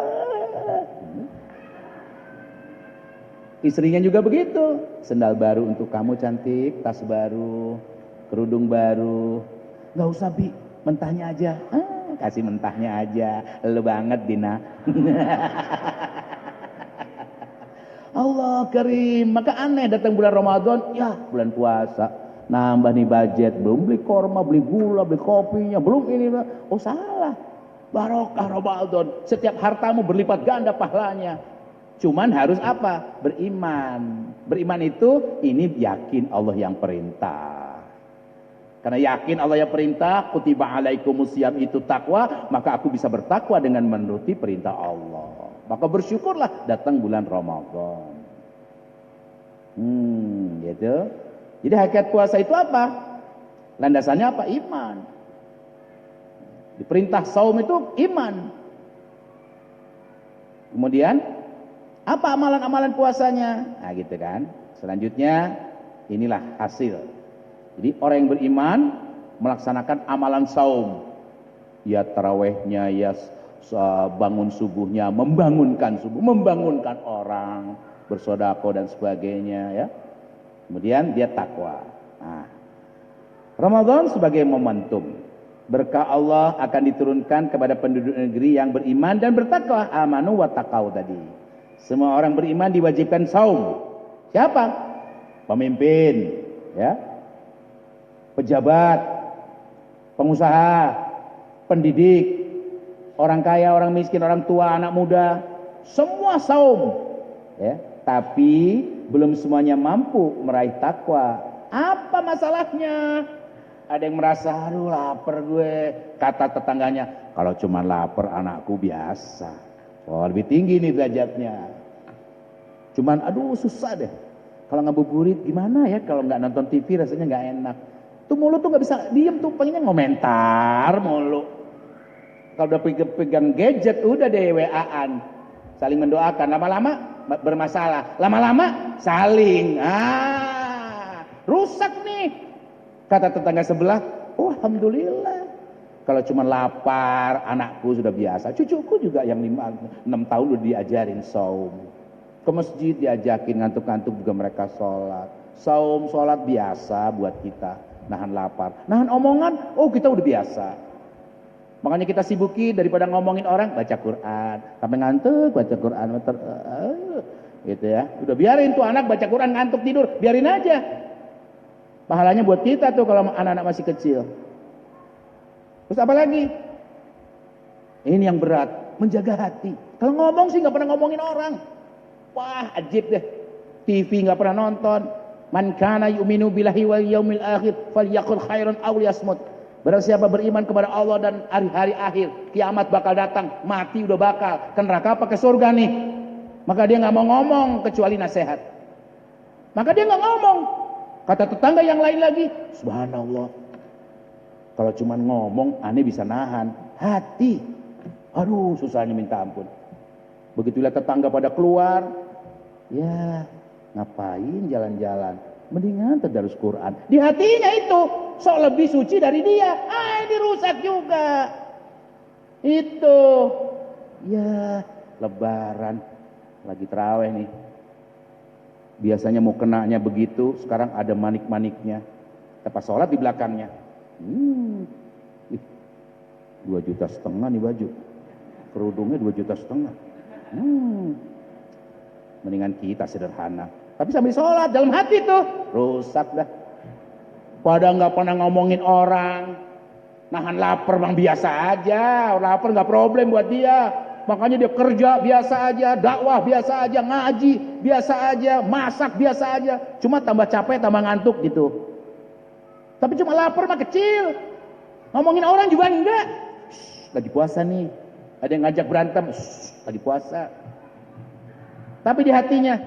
Istrinya juga begitu. Sendal baru untuk kamu cantik, tas baru, kerudung baru. Gak usah Bi, mentahnya aja. Kasih mentahnya aja. Lu banget Dina. Allah karim. Maka aneh datang bulan Ramadan, ya bulan puasa. Nambah nih budget, belum beli korma, beli gula, beli kopinya, belum ini. Oh salah. Barokah Ramadan. Setiap hartamu berlipat ganda pahalanya. Cuman harus apa? Beriman. Beriman itu ini yakin Allah yang perintah. Karena yakin Allah yang perintah, kutiba alaikumus syiyam itu takwa, maka aku bisa bertakwa dengan menuruti perintah Allah. Maka bersyukurlah datang bulan Ramadan. Gitu. Jadi hakikat puasa itu apa? Landasannya apa? Iman. Diperintah saum itu iman. Kemudian apa amalan-amalan puasanya? Nah gitu kan. Selanjutnya inilah hasil. Jadi orang yang beriman melaksanakan amalan saum. Ya tarawehnya, ya bangun subuhnya, membangunkan subuh, membangunkan orang, bersedekah dan sebagainya ya. Kemudian dia takwa. Nah, Ramadan sebagai momentum berkah Allah akan diturunkan kepada penduduk negeri yang beriman dan bertakwa. Amanu wa taqau tadi. Semua orang beriman diwajibkan saum. Siapa? Pemimpin, ya. Pejabat, pengusaha, pendidik, orang kaya, orang miskin, orang tua, anak muda, semua saum. Ya, tapi belum semuanya mampu meraih takwa. Apa masalahnya? Ada yang merasa, aduh lapar gue. Kata tetangganya, kalau cuma lapar anakku biasa. Oh, lebih tinggi nih derajatnya. Cuman aduh susah deh. Kalau ngabuburit gimana ya? Kalau nggak nonton TV rasanya nggak enak. Tuh mulut tuh nggak bisa diem tuh, pengennya ngomentar mulu. Kalau udah pegang gadget udah deh WA-an. Saling mendoakan, lama-lama bermasalah. Lama-lama saling. Rusak nih. Kata tetangga sebelah, oh alhamdulillah. Kalau cuma lapar, anakku sudah biasa. Cucuku juga yang 5-6 tahun udah diajarin saum. Ke masjid diajakin, ngantuk-ngantuk juga mereka sholat. Saum, sholat biasa buat kita. Nahan lapar, nahan omongan, oh kita udah biasa. Makanya kita sibuki daripada ngomongin orang, baca Quran. Sampai ngantuk, baca Quran. Gitu ya. Udah biarin tuh anak baca Quran, ngantuk tidur, biarin aja. Pahalanya buat kita tuh kalau anak-anak masih kecil. Terus apa lagi? Ini yang berat, menjaga hati. Kalau ngomong sih nggak pernah ngomongin orang. Wah, ajib deh. TV nggak pernah nonton. Man kana yu'minu billahi wal yaumil akhir falyaqul khairan aw liyasmut. Barang siapa beriman kepada Allah dan hari-hari akhir, kiamat bakal datang, mati udah bakal, ke neraka apa ke surga nih. Maka dia nggak mau ngomong kecuali nasihat. Maka dia nggak ngomong. Kata tetangga yang lain lagi, subhanallah. Kalau cuma ngomong, aneh bisa nahan. Hati, aduh susahnya minta ampun. Begitu lihat tetangga pada keluar, ya ngapain jalan-jalan? Mendingan tadarus Quran. Di hatinya itu sok lebih suci dari dia. Ini rusak juga. Itu. Ya, lebaran lagi tarawih nih. Biasanya mau kenanya begitu, sekarang ada manik-maniknya. Pas sholat di belakangnya. 2,5 juta nih baju. Kerudungnya 2,5 juta. Mendingan kita sederhana. Tapi sambil sholat dalam hati tuh rusak dah. Pada nggak pernah ngomongin orang, nahan lapar bang biasa aja. Lapar nggak problem buat dia. Makanya dia kerja biasa aja, dakwah biasa aja, ngaji biasa aja, masak biasa aja. Cuma tambah capek, tambah ngantuk gitu. Tapi cuma lapar mah kecil. Ngomongin orang juga enggak. Lagi puasa nih. Ada yang ngajak berantem. Lagi puasa. Tapi di hatinya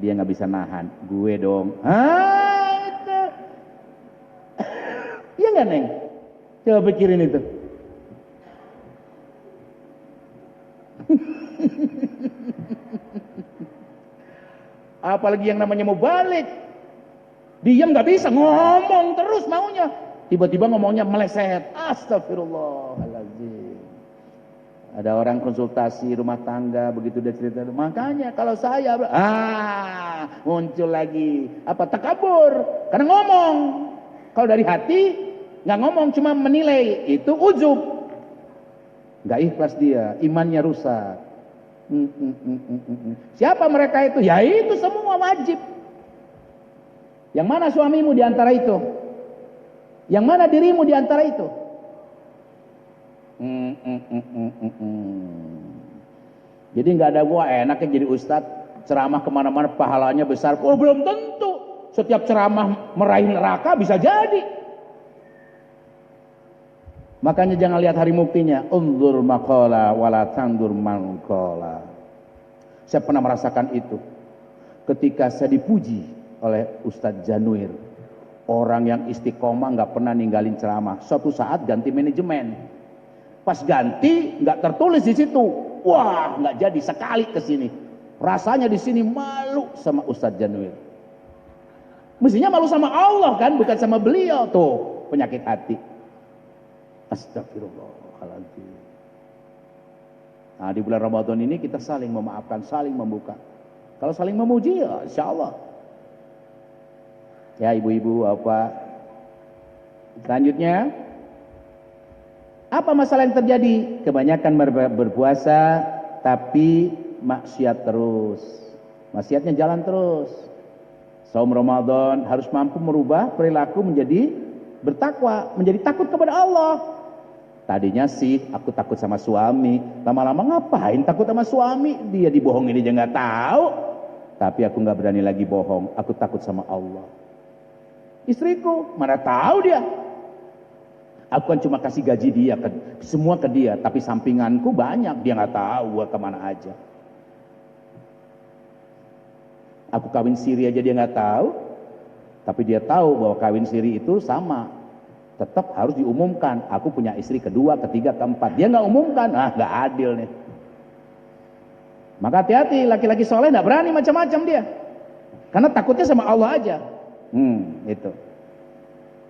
dia nggak bisa nahan. Gue dong. Itu. Iya nggak Neng? Coba pikirin itu. Apalagi yang namanya mau balik. Diam nggak bisa, ngomong terus maunya. Tiba-tiba ngomongnya meleset. Astagfirullahaladzim. Ada orang konsultasi rumah tangga, begitu dia cerita, makanya kalau saya muncul lagi apa takabur karena ngomong. Kalau dari hati nggak ngomong, cuma menilai, itu ujub. Nggak ikhlas dia, imannya rusak. Siapa mereka itu? Ya itu semua wajib. Yang mana suamimu di antara itu? Yang mana dirimu di antara itu? Jadi nggak ada gua enaknya jadi ustadz ceramah kemana-mana pahalanya besar. Oh belum tentu. Setiap ceramah meraih neraka bisa jadi. Makanya jangan lihat hari muktinya. Unzur maqala wala tandur manqala. Saya pernah merasakan itu ketika saya dipuji oleh Ustadz Januir, orang yang istiqomah, nggak pernah ninggalin ceramah. Suatu saat ganti manajemen, pas ganti nggak tertulis di situ. Wah, nggak jadi sekali ke sini. Rasanya di sini malu sama Ustadz Januir. Mestinya malu sama Allah kan, bukan sama beliau. Tuh penyakit hati. Astagfirullahaladzim. Nah, di bulan Ramadan ini kita saling memaafkan, saling membuka. Kalau saling memuji ya insya Allah. Ya ibu-ibu, apa selanjutnya? Apa masalah yang terjadi? Kebanyakan berpuasa tapi maksiat terus. Maksiatnya jalan terus. Saum Ramadan harus mampu merubah perilaku menjadi bertakwa, menjadi takut kepada Allah. Tadinya sih aku takut sama suami, lama-lama ngapain takut sama suami? Dia dibohongin aja nggak tahu. Tapi aku nggak berani lagi bohong, aku takut sama Allah. Istriku, mana tahu dia? Aku kan cuma kasih gaji dia, semua ke dia, tapi sampinganku banyak, dia nggak tahu gua kemana aja. Aku kawin siri aja dia nggak tahu, tapi dia tahu bahwa kawin siri itu sama. Tetap harus diumumkan, aku punya istri kedua, ketiga, keempat. Dia nggak umumkan, nggak adil nih. Maka hati-hati, laki-laki soleh nggak berani macam-macam dia, karena takutnya sama Allah aja. Itu.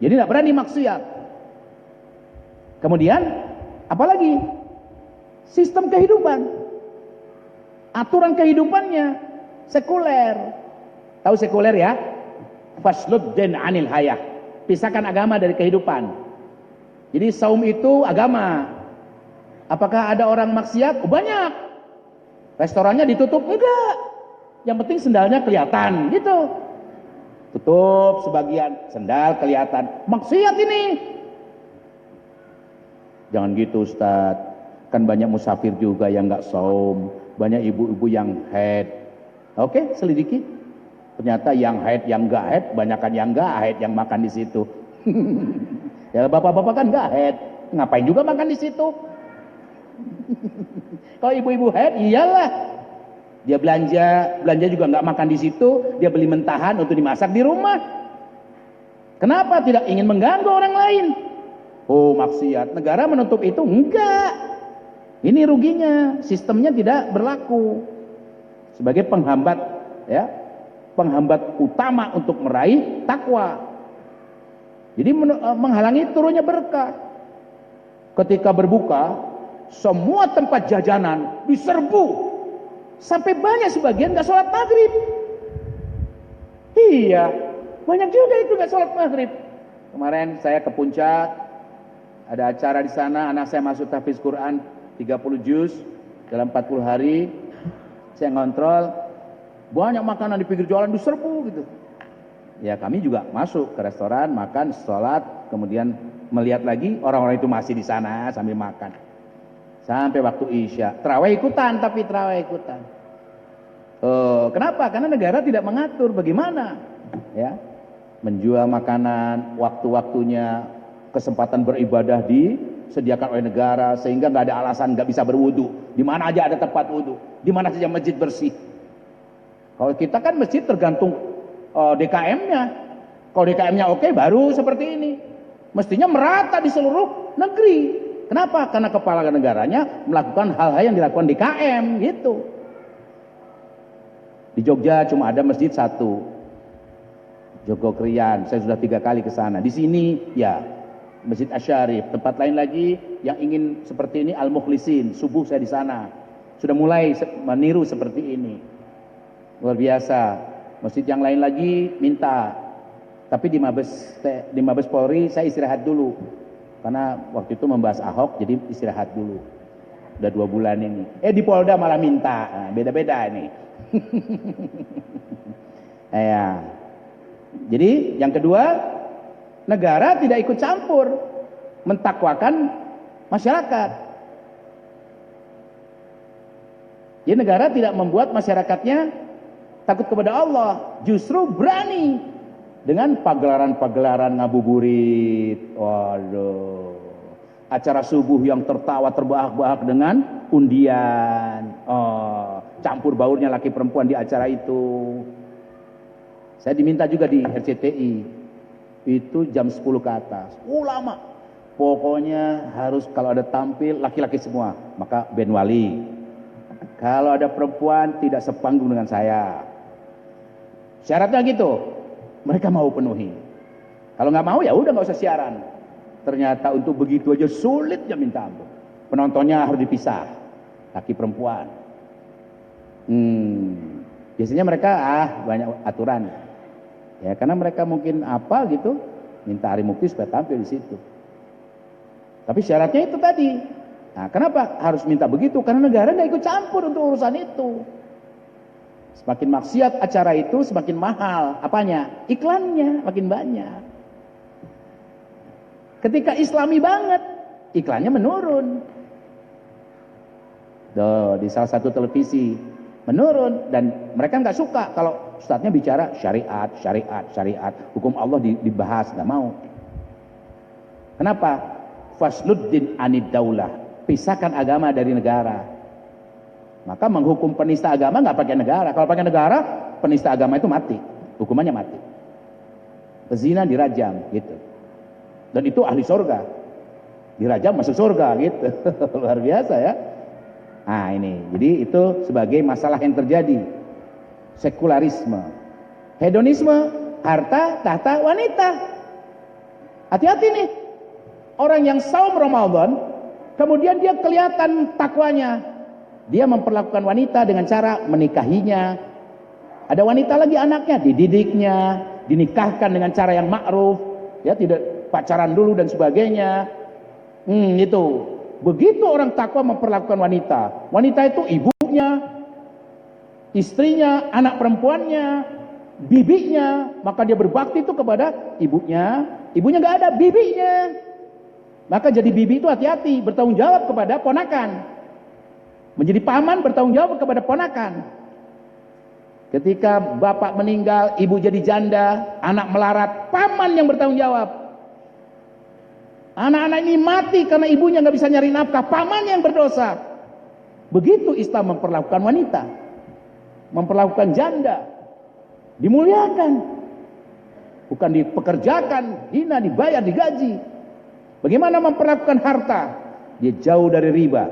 Jadi nggak berani maksiat. Kemudian, apalagi sistem kehidupan, aturan kehidupannya sekuler. Tahu sekuler ya? Fasluddin anil hayah. Pisahkan agama dari kehidupan. Jadi saum itu agama. Apakah ada orang maksiat? Banyak. Restorannya ditutup? Enggak. Yang penting sendalnya kelihatan, gitu. Tutup sebagian, sendal kelihatan. Maksiat ini. Jangan gitu Ustaz. Kan banyak musafir juga yang enggak saum. Banyak ibu-ibu yang haid. Oke, selidiki. Ternyata yang haid, yang enggak haid, banyakan yang enggak haid yang makan di situ. Ya bapak-bapak kan enggak haid, ngapain juga makan di situ? Kalau ibu-ibu haid, iyalah. Dia belanja juga enggak makan di situ, dia beli mentahan untuk dimasak di rumah. Kenapa? Tidak ingin mengganggu orang lain. Oh, maksiat. Negara menutup itu? Enggak. Ini ruginya, sistemnya tidak berlaku sebagai penghambat, ya. Penghambat utama untuk meraih takwa. Jadi menghalangi turunnya berkah. Ketika berbuka, semua tempat jajanan diserbu. Sampai banyak sebagian gak sholat maghrib. Iya, banyak juga itu gak sholat maghrib. Kemarin saya ke Puncak, ada acara di sana, anak saya masuk tahfiz Quran 30 juz dalam 40 hari. Saya ngontrol, banyak makanan di pinggir jalan diserbu gitu. Ya kami juga masuk ke restoran, makan, sholat, kemudian melihat lagi orang-orang itu masih di sana sambil makan. Sampai waktu Isya, tarawih ikutan, tapi tarawih ikutan. Kenapa? Karena negara tidak mengatur bagaimana, ya, menjual makanan, waktu-waktunya, kesempatan beribadah disediakan oleh negara sehingga nggak ada alasan nggak bisa berwudu. Di mana aja ada tempat wudu, di mana saja masjid bersih. Kalau kita kan masjid tergantung DKM-nya. Kalau DKM-nya oke, baru seperti ini. Mestinya merata di seluruh negeri. Kenapa? Karena kepala negaranya melakukan hal-hal yang dilakukan DKM, gitu. Di Jogja cuma ada masjid satu, Jogokrian. Saya sudah 3 kali ke sana. Di sini ya Masjid Asy-Syarif. Tempat lain lagi yang ingin seperti ini Al-Mukhlisin. Subuh saya di sana. Sudah mulai meniru seperti ini. Luar biasa. Masjid yang lain lagi minta. Tapi di Mabes Polri saya istirahat dulu. Karena waktu itu membahas Ahok, jadi istirahat dulu. Udah 2 bulan ini. Di Polda malah minta. Nah, beda-beda ini. Ya. Jadi yang kedua, negara tidak ikut campur mentakwakan masyarakat. Jadi negara tidak membuat masyarakatnya takut kepada Allah, justru berani dengan pagelaran-pagelaran ngabuburit. Waduh, acara subuh yang tertawa terbahak-bahak dengan undian. Oh, campur baurnya laki perempuan di acara itu. Saya diminta juga di RCTI. Itu jam 10 ke atas. Lama. Pokoknya harus kalau ada tampil laki-laki semua, maka Ben Wali. Kalau ada perempuan tidak sepanggung dengan saya. Syaratnya gitu. Mereka mau penuhi. Kalau nggak mau ya udah nggak usah siaran. Ternyata untuk begitu aja sulitnya minta ampun. Penontonnya harus dipisah, laki perempuan. Biasanya mereka banyak aturan. Ya karena mereka mungkin apa gitu, minta Ari Mukti supaya tampil di situ. Tapi syaratnya itu tadi. Nah, kenapa harus minta begitu? Karena negara nggak ikut campur untuk urusan itu. Semakin maksiat acara itu, semakin mahal. Apanya? Iklannya makin banyak. Ketika Islami banget, iklannya menurun. Di salah satu televisi menurun dan mereka nggak suka kalau ustadznya bicara syariat, hukum Allah dibahas, nggak mau. Kenapa? Fasluddin anid daulah, pisahkan agama dari negara. Maka menghukum penista agama nggak pakai negara. Kalau pakai negara, penista agama itu mati, hukumannya mati. Pezina dirajam, gitu. Dan itu ahli surga, dirajam masuk surga, gitu. Luar biasa ya. Nah ini, jadi itu sebagai masalah yang terjadi. Sekularisme, hedonisme, harta, tahta, wanita. Hati-hati nih. Orang yang saum Ramadan, kemudian dia kelihatan takwanya. Dia memperlakukan wanita dengan cara menikahinya. Ada wanita lagi anaknya, dididiknya, dinikahkan dengan cara yang ma'ruf, ya tidak pacaran dulu dan sebagainya. Itu. Begitu orang takwa memperlakukan wanita. Wanita itu ibunya, istrinya, anak perempuannya, bibinya, maka dia berbakti itu kepada ibunya. Ibunya nggak ada, bibinya. Maka jadi bibi itu hati-hati, bertanggung jawab kepada ponakan. Menjadi paman bertanggung jawab kepada ponakan. Ketika bapak meninggal, ibu jadi janda, anak melarat, paman yang bertanggung jawab. Anak-anak ini mati karena ibunya nggak bisa nyari nafkah, paman yang berdosa. Begitu Islam memperlakukan wanita, memperlakukan janda, dimuliakan, bukan dipekerjakan, hina, dibayar, digaji. Bagaimana memperlakukan harta? Dia jauh dari riba,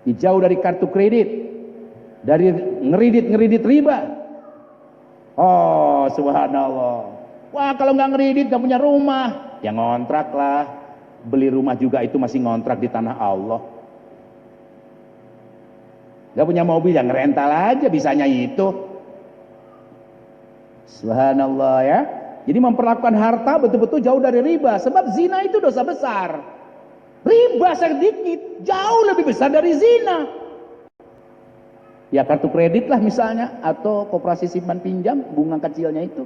dia jauh dari kartu kredit, dari ngeridit riba. Oh subhanallah. Wah kalau nggak ngeridit nggak punya rumah, ya ngontrak lah. Beli rumah juga itu masih ngontrak di tanah Allah. Nggak punya mobil ya ngerental aja, bisanya itu. Subhanallah ya. Jadi memperlakukan harta betul-betul jauh dari riba. Sebab zina itu dosa besar. Riba sedikit jauh lebih besar dari zina. Ya kartu kredit lah misalnya, atau koperasi simpan pinjam, bunga kecilnya itu.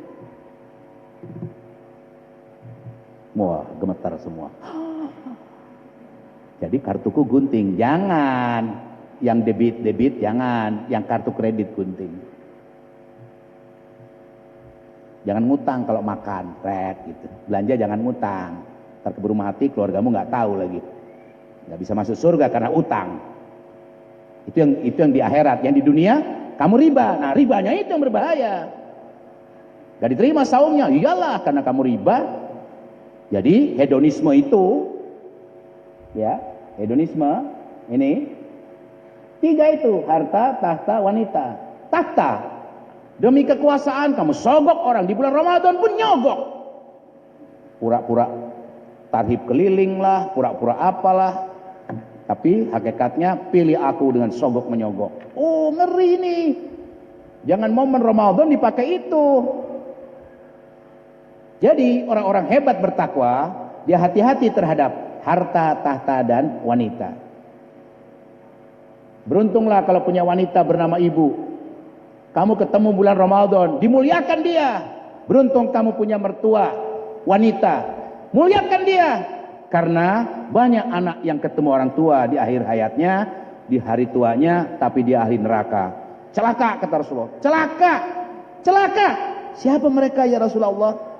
Wah, gemetar semua. Jadi kartuku gunting, jangan. Yang debit jangan, yang kartu kredit gunting. Jangan ngutang kalau makan, gitu. Belanja jangan ngutang. Ntar keburu mati, keluargamu nggak tahu lagi. Nggak bisa masuk surga karena utang. Itu yang di akhirat. Yang di dunia, kamu riba. Nah ribanya itu yang berbahaya. Gak diterima saumnya, iyalah karena kamu riba. Jadi hedonisme itu, ya hedonisme ini 3 itu, harta, tahta, wanita. Tahta, demi kekuasaan kamu sogok orang, di bulan Ramadan pun nyogok. Pura-pura tarhib keliling lah, pura-pura apalah. Tapi hakikatnya pilih aku dengan sogok menyogok. Oh ngeri nih. Jangan momen Ramadan dipakai itu. Jadi orang-orang hebat bertakwa, dia hati-hati terhadap harta, tahta, dan wanita. Beruntunglah kalau punya wanita bernama ibu. Kamu ketemu bulan Ramadan, dimuliakan dia. Beruntung kamu punya mertua wanita, muliakan dia. Karena banyak anak yang ketemu orang tua di akhir hayatnya, di hari tuanya, tapi dia ahli neraka. Celaka kata Rasulullah. Celaka. Siapa mereka ya Rasulullah?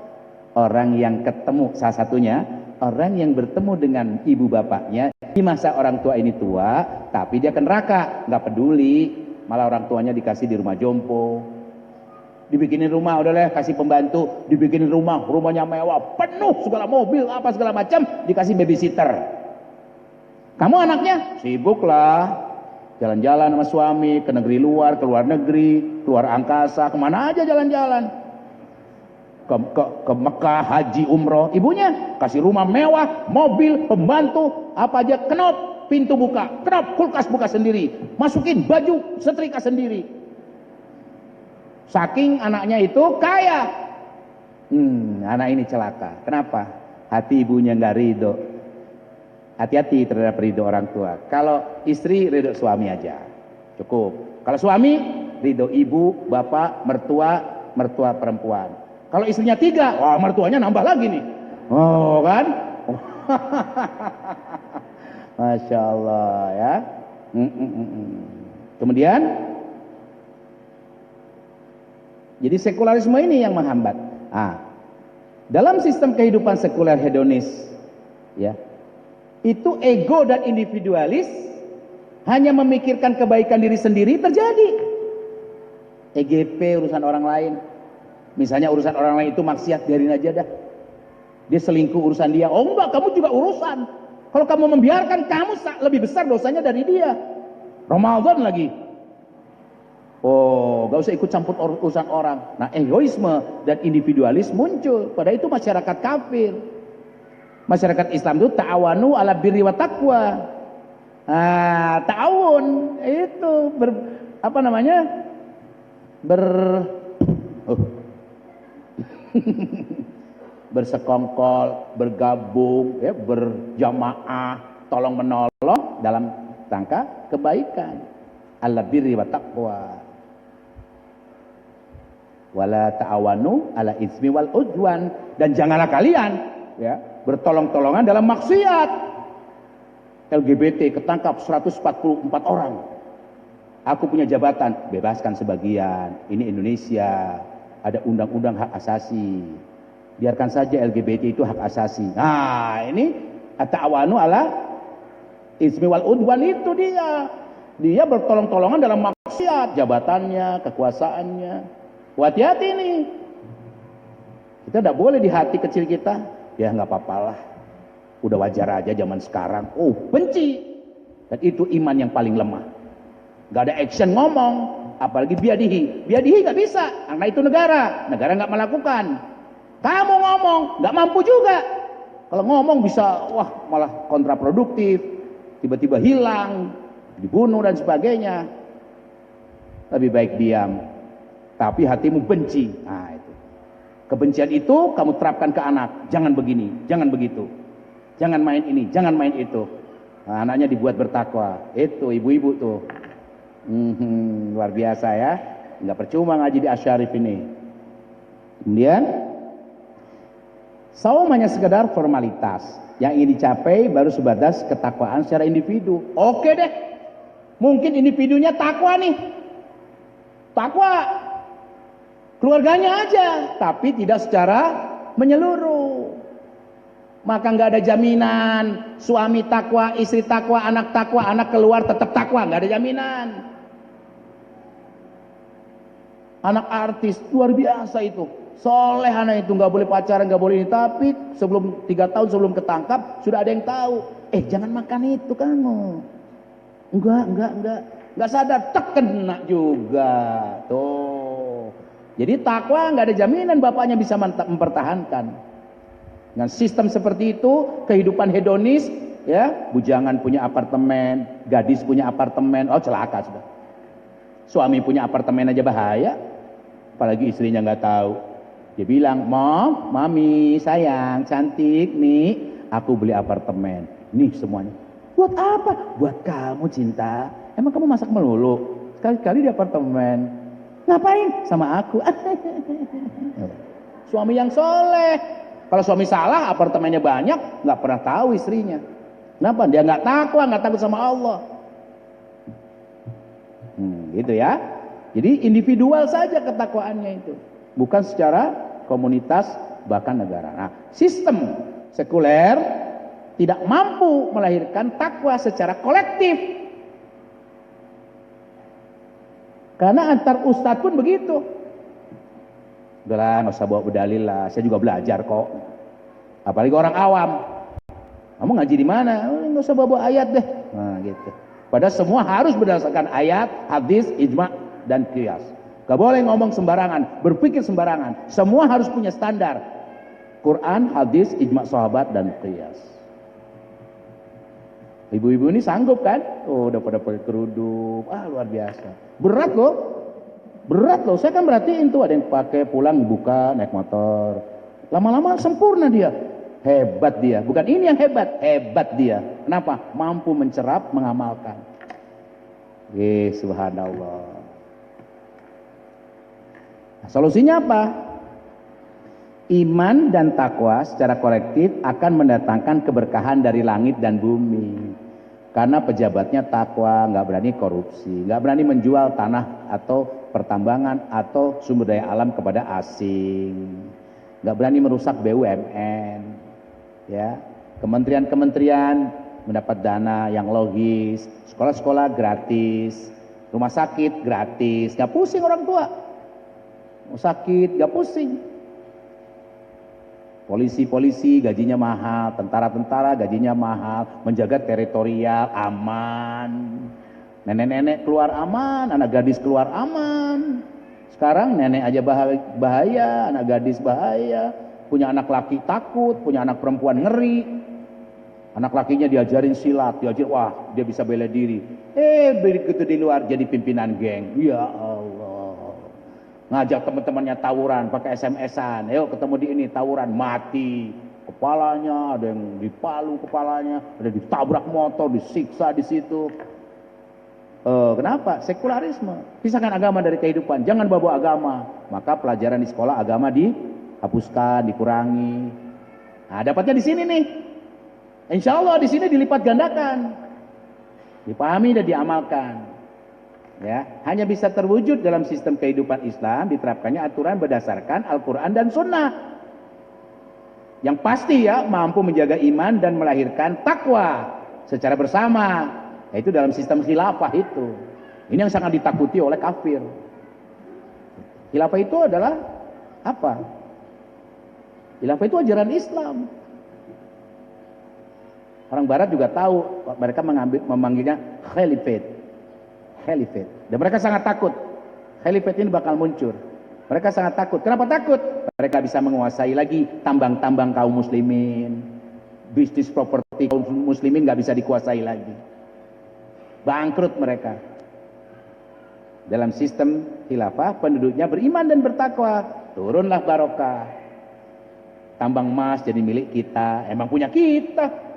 Orang yang ketemu, salah satunya orang yang bertemu dengan ibu bapaknya di masa orang tua ini tua, tapi dia ke neraka, nggak peduli, malah orang tuanya dikasih di rumah jompo, dibikinin rumah, udahlah kasih pembantu, dibikinin rumahnya mewah, penuh segala mobil, apa segala macam, dikasih babysitter. Kamu anaknya sibuk lah, jalan-jalan sama suami, ke negeri luar, ke luar negeri, keluar angkasa, kemana aja jalan-jalan. Ke Mekah, haji, umroh, ibunya kasih rumah mewah, mobil, pembantu, apa aja, kenop, pintu buka, kenop, kulkas buka sendiri, masukin baju, setrika sendiri. Saking anaknya itu kaya, anak ini celaka. Kenapa? Hati ibunya nggak ridho. Hati-hati terhadap ridho orang tua. Kalau istri ridho suami aja, cukup. Kalau suami ridho ibu, bapak, mertua perempuan. Kalau istrinya 3, wah mertuanya nambah lagi nih. Oh kan? Masya Allah ya. Kemudian, jadi sekularisme ini yang menghambat. Dalam sistem kehidupan sekuler hedonis, ya, itu ego dan individualis hanya memikirkan kebaikan diri sendiri terjadi. EGP urusan orang lain. Misalnya urusan orang lain itu maksiat, biarin aja dah. Dia selingkuh, urusan dia. Oh enggak, kamu juga urusan. Kalau kamu membiarkan, kamu lebih besar dosanya dari dia. Ramadan lagi. Oh, gak usah ikut campur urusan orang. Nah, egoisme dan individualis muncul. Padahal itu masyarakat kafir. Masyarakat Islam itu ta'awanu ala birri wa taqwa. Ta'awun itu bersekongkol, bergabung, ya, berjamaah, tolong menolong dalam rangka kebaikan. Ala birri wa taqwa. Wala ta'awanu ala ismi wal udwan, dan janganlah kalian, ya, bertolong-tolongan dalam maksiat. LGBT ketangkap 144 orang. Aku punya jabatan, bebaskan sebagian. Ini Indonesia, ada undang-undang hak asasi. Biarkan saja LGBT itu hak asasi. Nah, ini ta'awanu ala ismi wal udwan, itu dia. Dia bertolong-tolongan dalam maksiat, jabatannya, kekuasaannya. Hati-hati nih. Kita tidak boleh di hati kecil kita, ya nggak apa-apalah. Udah wajar aja zaman sekarang. Oh, benci. Dan itu iman yang paling lemah. Gak ada action ngomong, apalagi biadihi nggak bisa, karena itu negara nggak melakukan. Kamu ngomong nggak mampu juga. Kalau ngomong bisa, wah malah kontraproduktif, tiba-tiba hilang, dibunuh dan sebagainya. Lebih baik diam, tapi hatimu benci. Nah itu, kebencian itu kamu terapkan ke anak. Jangan begini, jangan begitu, jangan main ini, jangan main itu. Nah, anaknya dibuat bertakwa. Itu ibu-ibu tuh. Luar biasa ya, nggak percuma ngaji di Asyarif ini. Kemudian saum hanya sekedar formalitas, yang ingin dicapai baru sebatas ketakwaan secara individu. Oke deh, mungkin individunya takwa nih, takwa keluarganya aja, tapi tidak secara menyeluruh. Maka nggak ada jaminan suami takwa, istri takwa, anak keluar tetap takwa, nggak ada jaminan. Anak artis luar biasa itu, soleh anak itu, nggak boleh pacaran, nggak boleh ini, tapi sebelum 3 tahun sebelum ketangkap sudah ada yang tahu. Jangan makan itu kamu. Nggak sadar, kena juga tuh. Jadi takwa nggak ada jaminan bapaknya bisa mempertahankan. Dengan sistem seperti itu, kehidupan hedonis, ya, bujangan punya apartemen, gadis punya apartemen, oh celaka sudah. Suami punya apartemen aja bahaya, apalagi istrinya nggak tahu. Dia bilang, Mom, Mami, sayang, cantik nih, aku beli apartemen. Nih semuanya. Buat apa? Buat kamu, cinta. Emang kamu masak melulu? Sekali-kali di apartemen. Ngapain? Sama aku. Suami yang soleh. Kalau suami salah, apartemennya banyak, nggak pernah tahu istrinya. Kenapa? Dia nggak takwa, nggak takut sama Allah. Gitu ya. Jadi individual saja ketakwaannya itu, bukan secara komunitas bahkan negara. Nah, sistem sekuler tidak mampu melahirkan takwa secara kolektif. Karena antar ustadz pun begitu. Udahlah, nggak usah bawa berdalil lah. Saya juga belajar kok. Apalagi orang awam. Kamu ngaji di mana? Nggak usah bawa ayat deh. Nah, gitu. Padahal semua harus berdasarkan ayat, hadis, ijma, dan qiyas. Gak boleh ngomong sembarangan, berpikir sembarangan. Semua harus punya standar. Quran, hadis, ijma sahabat, dan qiyas. Ibu-ibu ini sanggup kan? Oh, udah pada pakai kerudung. Luar biasa. Berat loh. Berat loh. Saya kan berartiin tuh, ada yang pakai pulang buka naik motor. Lama-lama sempurna dia. Hebat dia. Bukan ini yang hebat, hebat dia. Kenapa? Mampu mencerap, mengamalkan. Subhanallah. Nah, solusinya apa? Iman dan takwa secara kolektif akan mendatangkan keberkahan dari langit dan bumi. Karena pejabatnya takwa, nggak berani korupsi, nggak berani menjual tanah atau pertambangan atau sumber daya alam kepada asing, nggak berani merusak BUMN. Ya, kementerian-kementerian mendapat dana yang logis, sekolah-sekolah gratis, rumah sakit gratis, nggak pusing orang tua, mau sakit nggak pusing. Polisi-polisi gajinya mahal, tentara-tentara gajinya mahal, menjaga teritorial aman, nenek-nenek keluar aman, anak gadis keluar aman. Sekarang nenek aja bahaya, anak gadis bahaya, punya anak laki takut, punya anak perempuan ngeri. Anak lakinya diajarin silat, wah dia bisa bela diri. Begitu di luar jadi pimpinan geng. Ya Allah. Ngajak teman-temannya tawuran pakai SMS-an. Ayo ketemu di ini tawuran, mati. Kepalanya ada yang dipalu kepalanya, ada ditabrak motor, disiksa di situ. Kenapa? Sekularisme. Pisahkan agama dari kehidupan. Jangan bawa agama. Maka pelajaran di sekolah agama dihapuskan, dikurangi. Nah, dapatnya di sini nih. Insya Allah di sini dilipat gandakan. Dipahami dan diamalkan. Ya, hanya bisa terwujud dalam sistem kehidupan Islam diterapkannya aturan berdasarkan Al-Quran dan Sunnah. Yang pasti ya mampu menjaga iman dan melahirkan takwa secara bersama. Yaitu dalam sistem khilafah itu. Ini yang sangat ditakuti oleh kafir. Khilafah itu adalah apa? Khilafah itu ajaran Islam. Orang Barat juga tahu, mereka memanggilnya khalifat. Khalifat. Dan mereka sangat takut. Khalifat ini bakal muncul. Mereka sangat takut. Kenapa takut? Mereka bisa menguasai lagi tambang-tambang kaum muslimin. Bisnis properti kaum muslimin nggak bisa dikuasai lagi. Bangkrut mereka. Dalam sistem khilafah, penduduknya beriman dan bertakwa. Turunlah barokah. Tambang emas jadi milik kita. Emang punya kita.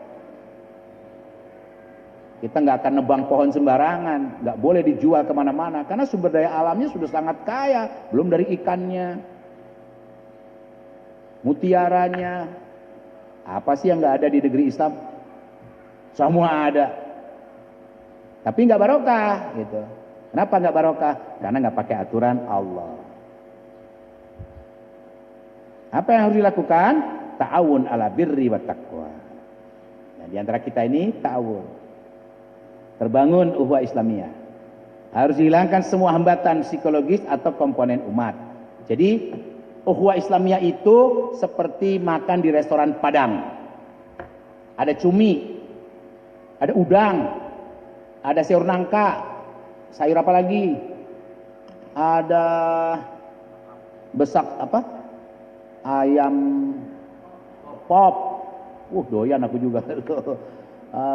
Kita nggak akan nebang pohon sembarangan, nggak boleh dijual kemana-mana, karena sumber daya alamnya sudah sangat kaya, belum dari ikannya, mutiaranya, apa sih yang nggak ada di negeri Islam? Semua ada, tapi nggak barokah, gitu. Kenapa nggak barokah? Karena nggak pakai aturan Allah. Apa yang harus dilakukan? Ta'awun ala birri wa taqwa. Nah, di antara kita ini ta'awun. Terbangun ukhuwah Islamiyah. Harus dihilangkan semua hambatan psikologis atau komponen umat. Jadi ukhuwah Islamiyah itu seperti makan di restoran Padang. Ada cumi, ada udang, ada sayur nangka, sayur apa lagi? Ada besak apa? Ayam pop. Doyan aku juga.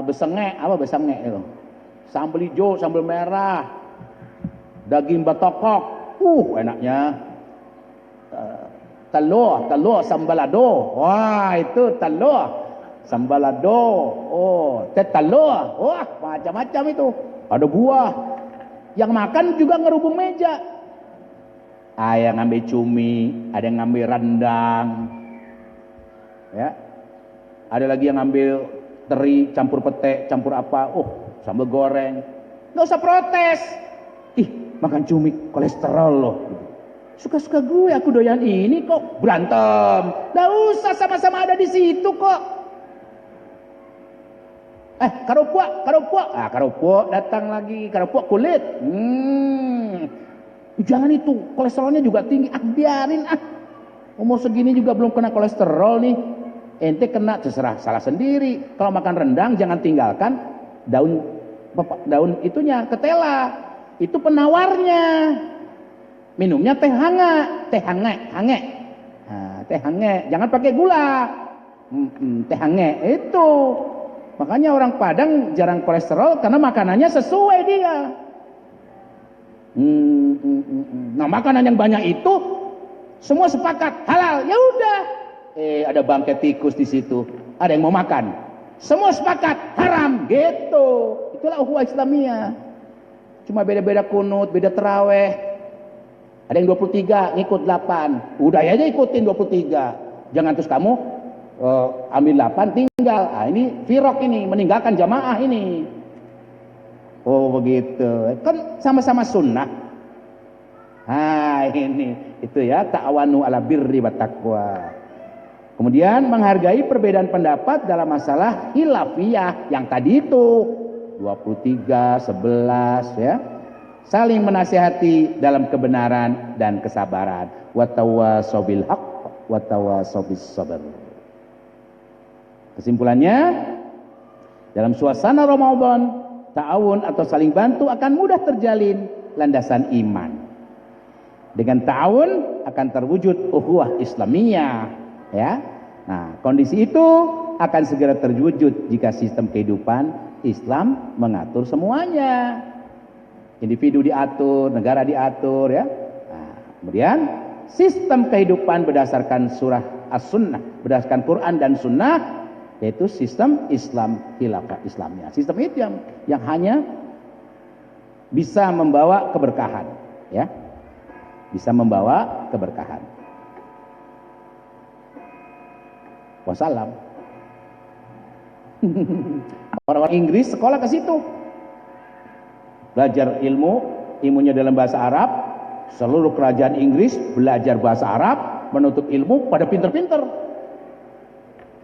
Besengek, apa besengek itu? Sambal hijau, sambal merah, daging batokok, enaknya. Telur sambalado, wah itu telur sambalado, telur, wah macam-macam itu. Ada buah, yang makan juga ngerubung meja. Ada yang ngambil cumi, ada yang ngambil rendang, ya. Ada lagi yang ngambil teri, campur pete, campur apa, sambal goreng. Nggak usah protes. Makan cumi kolesterol loh. Suka-suka gue, aku doyan ini kok. Berantem. Nggak usah, sama-sama ada di situ kok. Karopok. Ah, karopok datang lagi. Karopok kulit. Jangan itu, kolesterolnya juga tinggi. Biarin ah. Umur segini juga belum kena kolesterol nih. Ente kena, terserah, salah sendiri. Kalau makan rendang jangan tinggalkan daun itunya, ketela. Itu penawarnya. Minumnya teh hangat. Nah, teh hangat, jangan pakai gula. Teh hangat itu. Makanya orang Padang jarang kolesterol karena makanannya sesuai dia. Nah, makanan yang banyak itu semua sepakat halal, ya udah. Ada bangkai tikus di situ, ada yang mau makan, semua sepakat haram, gitu. Itulah ukhuwah Islamiyah. Cuma beda-beda kunut, beda terawih. Ada yang 23 ngikut 8, udah aja ikutin 23. Jangan terus kamu ambil 8 tinggal. Ini firok ini, meninggalkan jamaah ini. Oh begitu, kan sama-sama sunnah. Ini itu ya, ta'awanu ala birri wa taqwa. Kemudian menghargai perbedaan pendapat dalam masalah khilafiyah yang tadi itu 23, 11 ya. Saling menasihati dalam kebenaran dan kesabaran. Wa tawassaw bil haqq wa tawassaw bis sabr. Kesimpulannya, dalam suasana Ramadan, ta'awun atau saling bantu akan mudah terjalin landasan iman. Dengan ta'awun akan terwujud ukhuwah Islamiyah, ya. Nah, kondisi itu akan segera terwujud jika sistem kehidupan Islam mengatur semuanya. Individu diatur, negara diatur, ya. Nah, kemudian sistem kehidupan berdasarkan surah As-Sunnah, berdasarkan Quran dan Sunnah, yaitu sistem Islam khilafah Islamiyah. Sistem itu yang hanya bisa membawa keberkahan, ya. Bisa membawa keberkahan. Wassalam. Orang-orang Inggris sekolah ke situ. Belajar ilmunya dalam bahasa Arab. Seluruh kerajaan Inggris belajar bahasa Arab, menuntut ilmu pada pinter-pinter.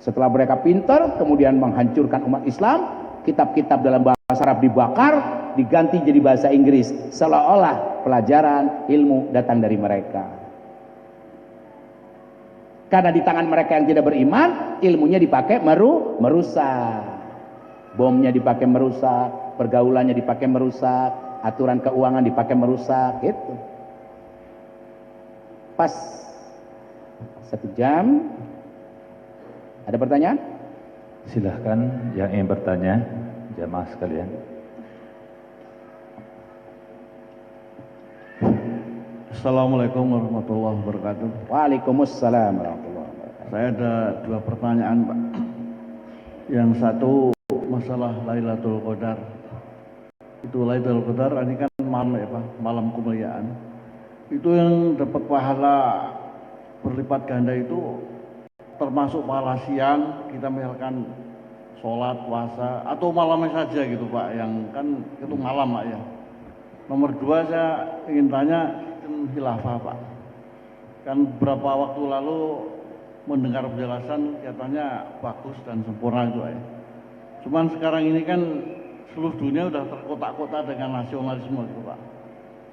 Setelah mereka pinter, kemudian menghancurkan umat Islam, kitab-kitab dalam bahasa Arab dibakar, diganti jadi bahasa Inggris, seolah-olah pelajaran ilmu datang dari mereka. Karena di tangan mereka yang tidak beriman, ilmunya dipakai merusak. Bomnya dipakai merusak, pergaulannya dipakai merusak, aturan keuangan dipakai merusak, gitu. Pas 1 jam. Ada pertanyaan? Silahkan yang ingin bertanya, jamaah sekalian. Assalamualaikum warahmatullahi wabarakatuh. Waalaikumsalam warahmatullahi wabarakatuh. Saya ada 2 pertanyaan, Pak. Yang satu masalah Lailatul Qadar. Itu Lailatul Qadar ini kan malam ya Pak, malam kemuliaan. Itu yang dapat pahala berlipat ganda itu termasuk pahala siang, kita misalkan sholat, puasa, atau malamnya saja gitu Pak, yang kan itu malam Pak ya. Nomor 2 saya ingin tanya khilafah Pak. Kan beberapa waktu lalu mendengar penjelasan katanya bagus dan sempurna itu ya. Cuman sekarang ini kan seluruh dunia udah terkotak-kotak dengan nasionalisme gitu Pak.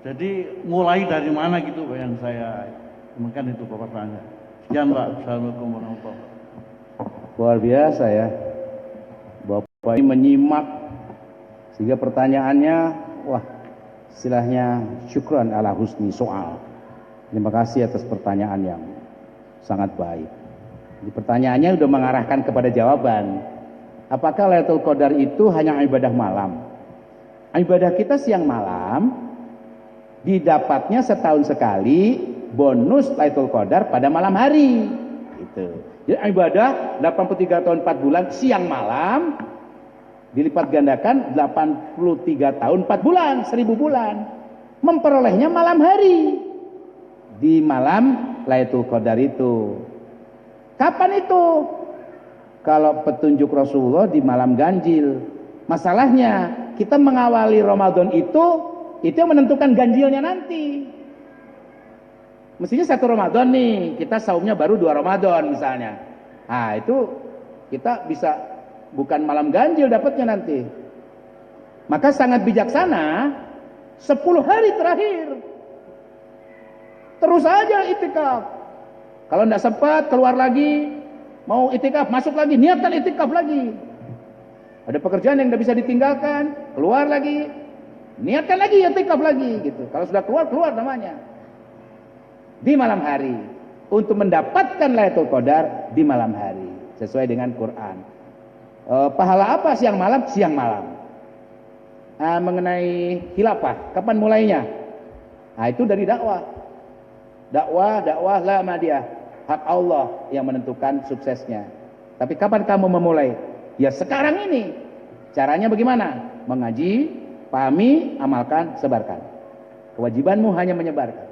Jadi mulai dari mana gitu Pak yang saya mungkin itu Pak pertanyaan. Sekian Pak. Assalamualaikum warahmatullahi wabarakatuh. Luar biasa ya. Bapak ini menyimak sehingga pertanyaannya, wah, istilahnya syukran ala husni soal. Terima kasih atas pertanyaan yang sangat baik. Jadi pertanyaannya sudah mengarahkan kepada jawaban. Apakah Lailatul Qadar itu hanya ibadah malam? Ibadah kita siang malam, didapatnya setahun sekali bonus Lailatul Qadar pada malam hari. Gitu. Jadi ibadah 83 tahun 4 bulan siang malam dilipat gandakan 83 tahun 4 bulan, 1000 bulan. Memperolehnya malam hari. Di malam Lailatul Qadar itu. Kapan itu? Kalau petunjuk Rasulullah di malam ganjil. Masalahnya kita mengawali Ramadan itu yang menentukan ganjilnya nanti. Mestinya 1 Ramadan nih, kita saumnya baru 2 Ramadan misalnya. Nah itu kita bisa bukan malam ganjil dapatnya nanti. Maka sangat bijaksana 10 hari terakhir terus aja itikaf. Kalau tidak sempat keluar lagi, mau itikaf masuk lagi, niatkan itikaf lagi. Ada pekerjaan yang tidak bisa ditinggalkan, keluar lagi, niatkan lagi itikaf lagi gitu. Kalau sudah keluar namanya. Di malam hari, untuk mendapatkan Lailatul Qadar di malam hari sesuai dengan Quran. Pahala apa siang malam? Siang malam. Mengenai khilafah, kapan mulainya? Nah, itu dari dakwah la madiyah, hak Allah yang menentukan suksesnya. Tapi kapan kamu memulai? Ya sekarang ini. Caranya bagaimana? Mengaji, pahami, amalkan, sebarkan. Kewajibanmu hanya menyebarkan.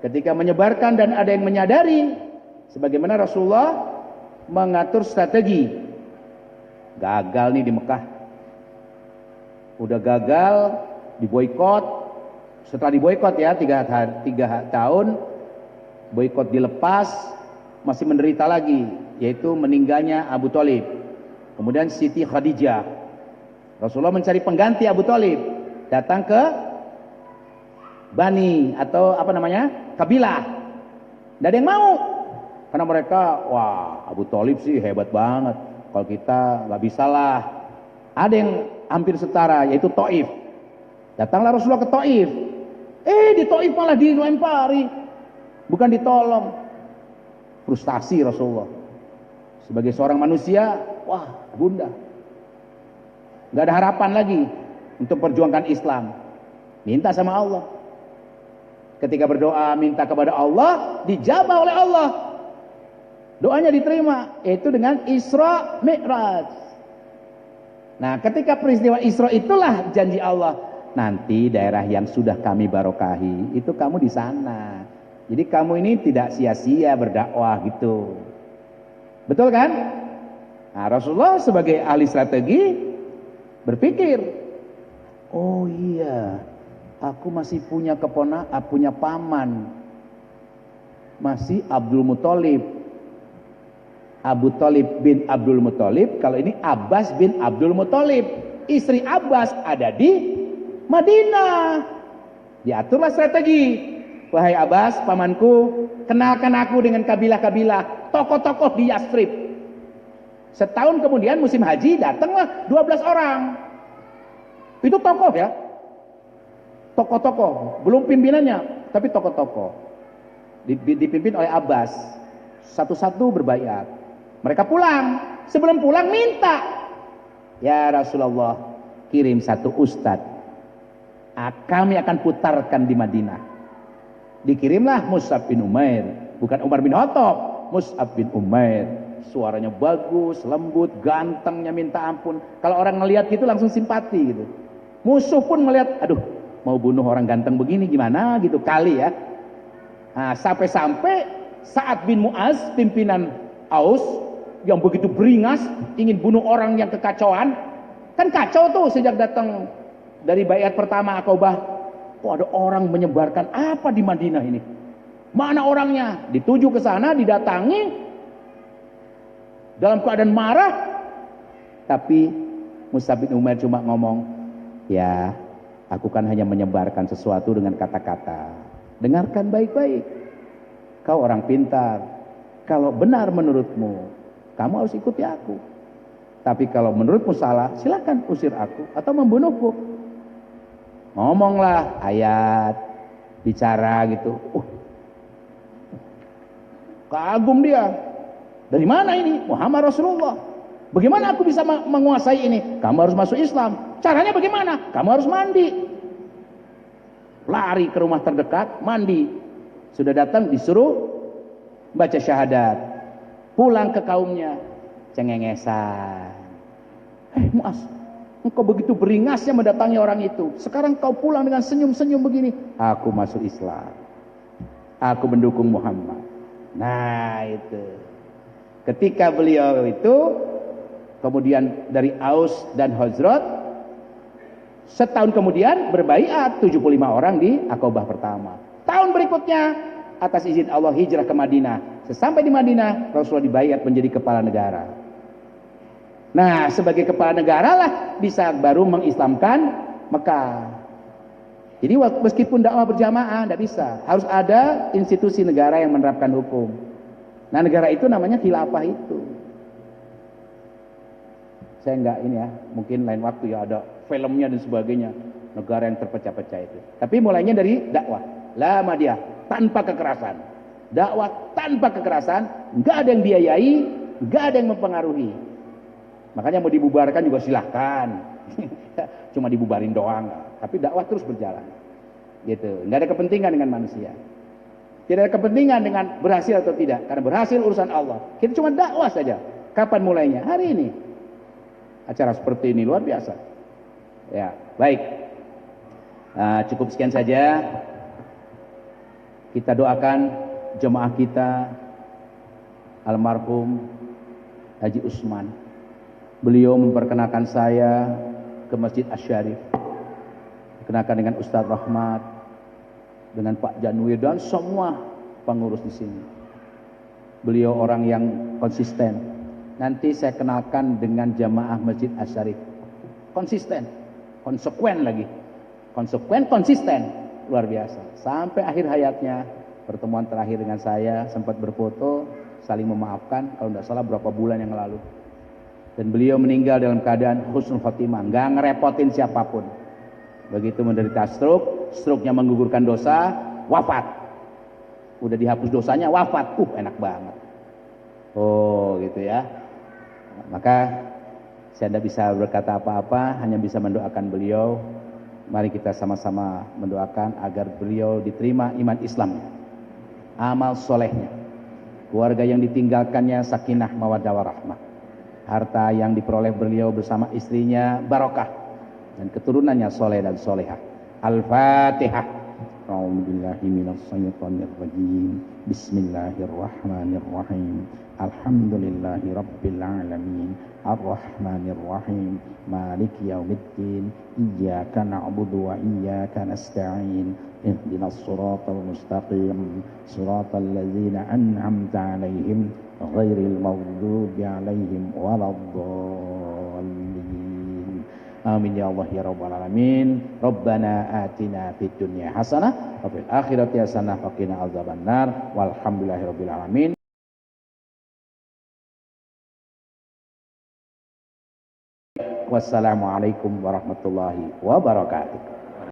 Ketika menyebarkan dan ada yang menyadari, sebagaimana Rasulullah mengatur strategi. Gagal nih di Mekah. Udah gagal, diboikot. Setelah diboikot ya 3 tahun, boikot dilepas, masih menderita lagi, yaitu meninggalnya Abu Thalib. Kemudian Siti Khadijah. Rasulullah mencari pengganti Abu Thalib, datang ke Bani atau kabilah. Tidak ada yang mau, karena mereka, wah Abu Thalib sih hebat banget, kalau kita nggak bisa lah. Ada yang hampir setara, yaitu Taif. Datanglah Rasulullah ke Taif. Di Taif malah dilempari, bukan ditolong. Frustasi Rasulullah. Sebagai seorang manusia, wah gundah. Gak ada harapan lagi untuk perjuangkan Islam. Minta sama Allah. Ketika berdoa minta kepada Allah, dijabah oleh Allah. Doanya diterima, yaitu dengan Isra Mi'raj. Nah, ketika peristiwa Isra itulah janji Allah, nanti daerah yang sudah kami barokahi itu kamu di sana. Jadi kamu ini tidak sia-sia berdakwah gitu. Betul kan? Nah, Rasulullah sebagai ahli strategi berpikir, oh iya, aku masih punya punya paman, masih Abdul Muthalib. Abu Thalib bin Abdul Muthalib, kalau ini Abbas bin Abdul Muthalib. Istri Abbas ada di Madinah. Diaturlah strategi. Wahai Abbas, pamanku, kenalkan aku dengan kabilah-kabilah, tokoh-tokoh di Yastrib. Setahun kemudian musim haji, datanglah 12 orang. Itu tokoh ya. Tokoh-tokoh, belum pimpinannya, tapi tokoh-tokoh. Dipimpin oleh Abbas. Satu-satu berbaiat. Mereka pulang. Sebelum pulang minta, ya Rasulullah, kirim satu ustadz. Kami akan putarkan di Madinah. Dikirimlah Mus'ab bin Umair, bukan Umar bin Khattab. Mus'ab bin Umair, suaranya bagus, lembut, gantengnya minta ampun. Kalau orang ngelihat gitu langsung simpati gitu. Musuh pun melihat, aduh, mau bunuh orang ganteng begini gimana gitu kali ya. Nah, sampai-sampai Sa'ad bin Mu'az, pimpinan Aus, yang begitu beringas, ingin bunuh orang yang kekacauan. Kan kacau tuh sejak datang dari baiat pertama Aqabah. Ada orang menyebarkan apa di Madinah ini? Mana orangnya? Dituju ke sana, didatangi, dalam keadaan marah. Tapi Mus'ab bin Umair cuma ngomong, ya, aku kan hanya menyebarkan sesuatu dengan kata-kata. Dengarkan baik-baik. Kau orang pintar. Kalau benar menurutmu, kamu harus ikuti aku. Tapi kalau menurutmu salah, silakan usir aku atau membunuhku. Ngomonglah ayat, bicara gitu. Kagum dia. Dari mana ini? Muhammad Rasulullah. Bagaimana aku bisa menguasai ini? Kamu harus masuk Islam. Caranya bagaimana? Kamu harus mandi. Lari ke rumah terdekat, mandi. Sudah datang disuruh baca syahadat. Pulang ke kaumnya, cengengesan. Mu'az, engkau begitu beringasnya mendatangi orang itu. Sekarang kau pulang dengan senyum-senyum begini. Aku masuk Islam. Aku mendukung Muhammad. Nah itu. Ketika beliau itu, kemudian dari Aus dan Khazraj, setahun kemudian berbaiat 75 orang di Aqabah pertama. Tahun berikutnya atas izin Allah hijrah ke Madinah. Sesampai di Madinah, Rasulullah dibayar menjadi kepala negara. Nah, sebagai kepala negara lah bisa baru mengislamkan Mekah. Jadi meskipun dakwah berjamaah tidak bisa, harus ada institusi negara yang menerapkan hukum. Nah, negara itu namanya khilafah itu. Saya enggak ini ya, mungkin lain waktu ya ada filmnya dan sebagainya, negara yang terpecah-pecah itu. Tapi mulainya dari dakwah, la madiyah, tanpa kekerasan. Dakwah tanpa kekerasan, enggak ada yang biayai, enggak ada yang mempengaruhi. Makanya mau dibubarkan juga silahkan. Cuma dibubarin doang, tapi dakwah terus berjalan. Gitu. Enggak ada kepentingan dengan manusia. Tidak ada kepentingan dengan berhasil atau tidak, karena berhasil urusan Allah. Kita cuma dakwah saja. Kapan mulainya? Hari ini. Acara seperti ini luar biasa. Ya, baik. Cukup sekian saja. Kita doakan jemaah kita almarhum Haji Usman. Beliau memperkenalkan saya ke Masjid Asy-Syarif. Dikenalkan dengan Ustadz Rahmat, dengan Pak Janwir dan semua pengurus di sini. Beliau orang yang konsisten. Nanti saya kenalkan dengan jamaah Masjid Asy-Syarif. Konsisten, konsekuen lagi. Konsekuen, konsisten. Luar biasa. Sampai akhir hayatnya, pertemuan terakhir dengan saya, sempat berfoto, saling memaafkan, kalau tidak salah berapa bulan yang lalu. Dan beliau meninggal dalam keadaan husnul khotimah, nggak ngerepotin siapapun. Begitu menderita stroke, stroke-nya menggugurkan dosa, wafat. Udah dihapus dosanya, wafat. Enak banget. Oh, gitu ya. Maka saya tidak bisa berkata apa-apa, hanya bisa mendoakan beliau. Mari kita sama-sama mendoakan agar beliau diterima iman Islam, amal solehnya, keluarga yang ditinggalkannya sakinah mawaddah warahmah, harta yang diperoleh beliau bersama istrinya barokah, dan keturunannya soleh dan solehah. Al-Fatihah. A'udzubillahi minasyaitonirrajim. Bismillahirrahmanirrahim. Alhamdulillahi rabbil alamin. Arrahmanirrahim. Maliki yaumiddin. Iyyaka na'budu wa iyyaka nasta'in. Ihdinas siratal mustaqim. Siratal ladzina an'amta 'alaihim ghairil maghdubi 'alaihim waladdallin. Amin ya Allah ya rabbal alamin. Rabbana atina fid dunya hasanah wa fil akhirati hasanah wa qina azabannar. Walhamdulillahirabbil alamin. Wassalamualaikum warahmatullahi wabarakatuh.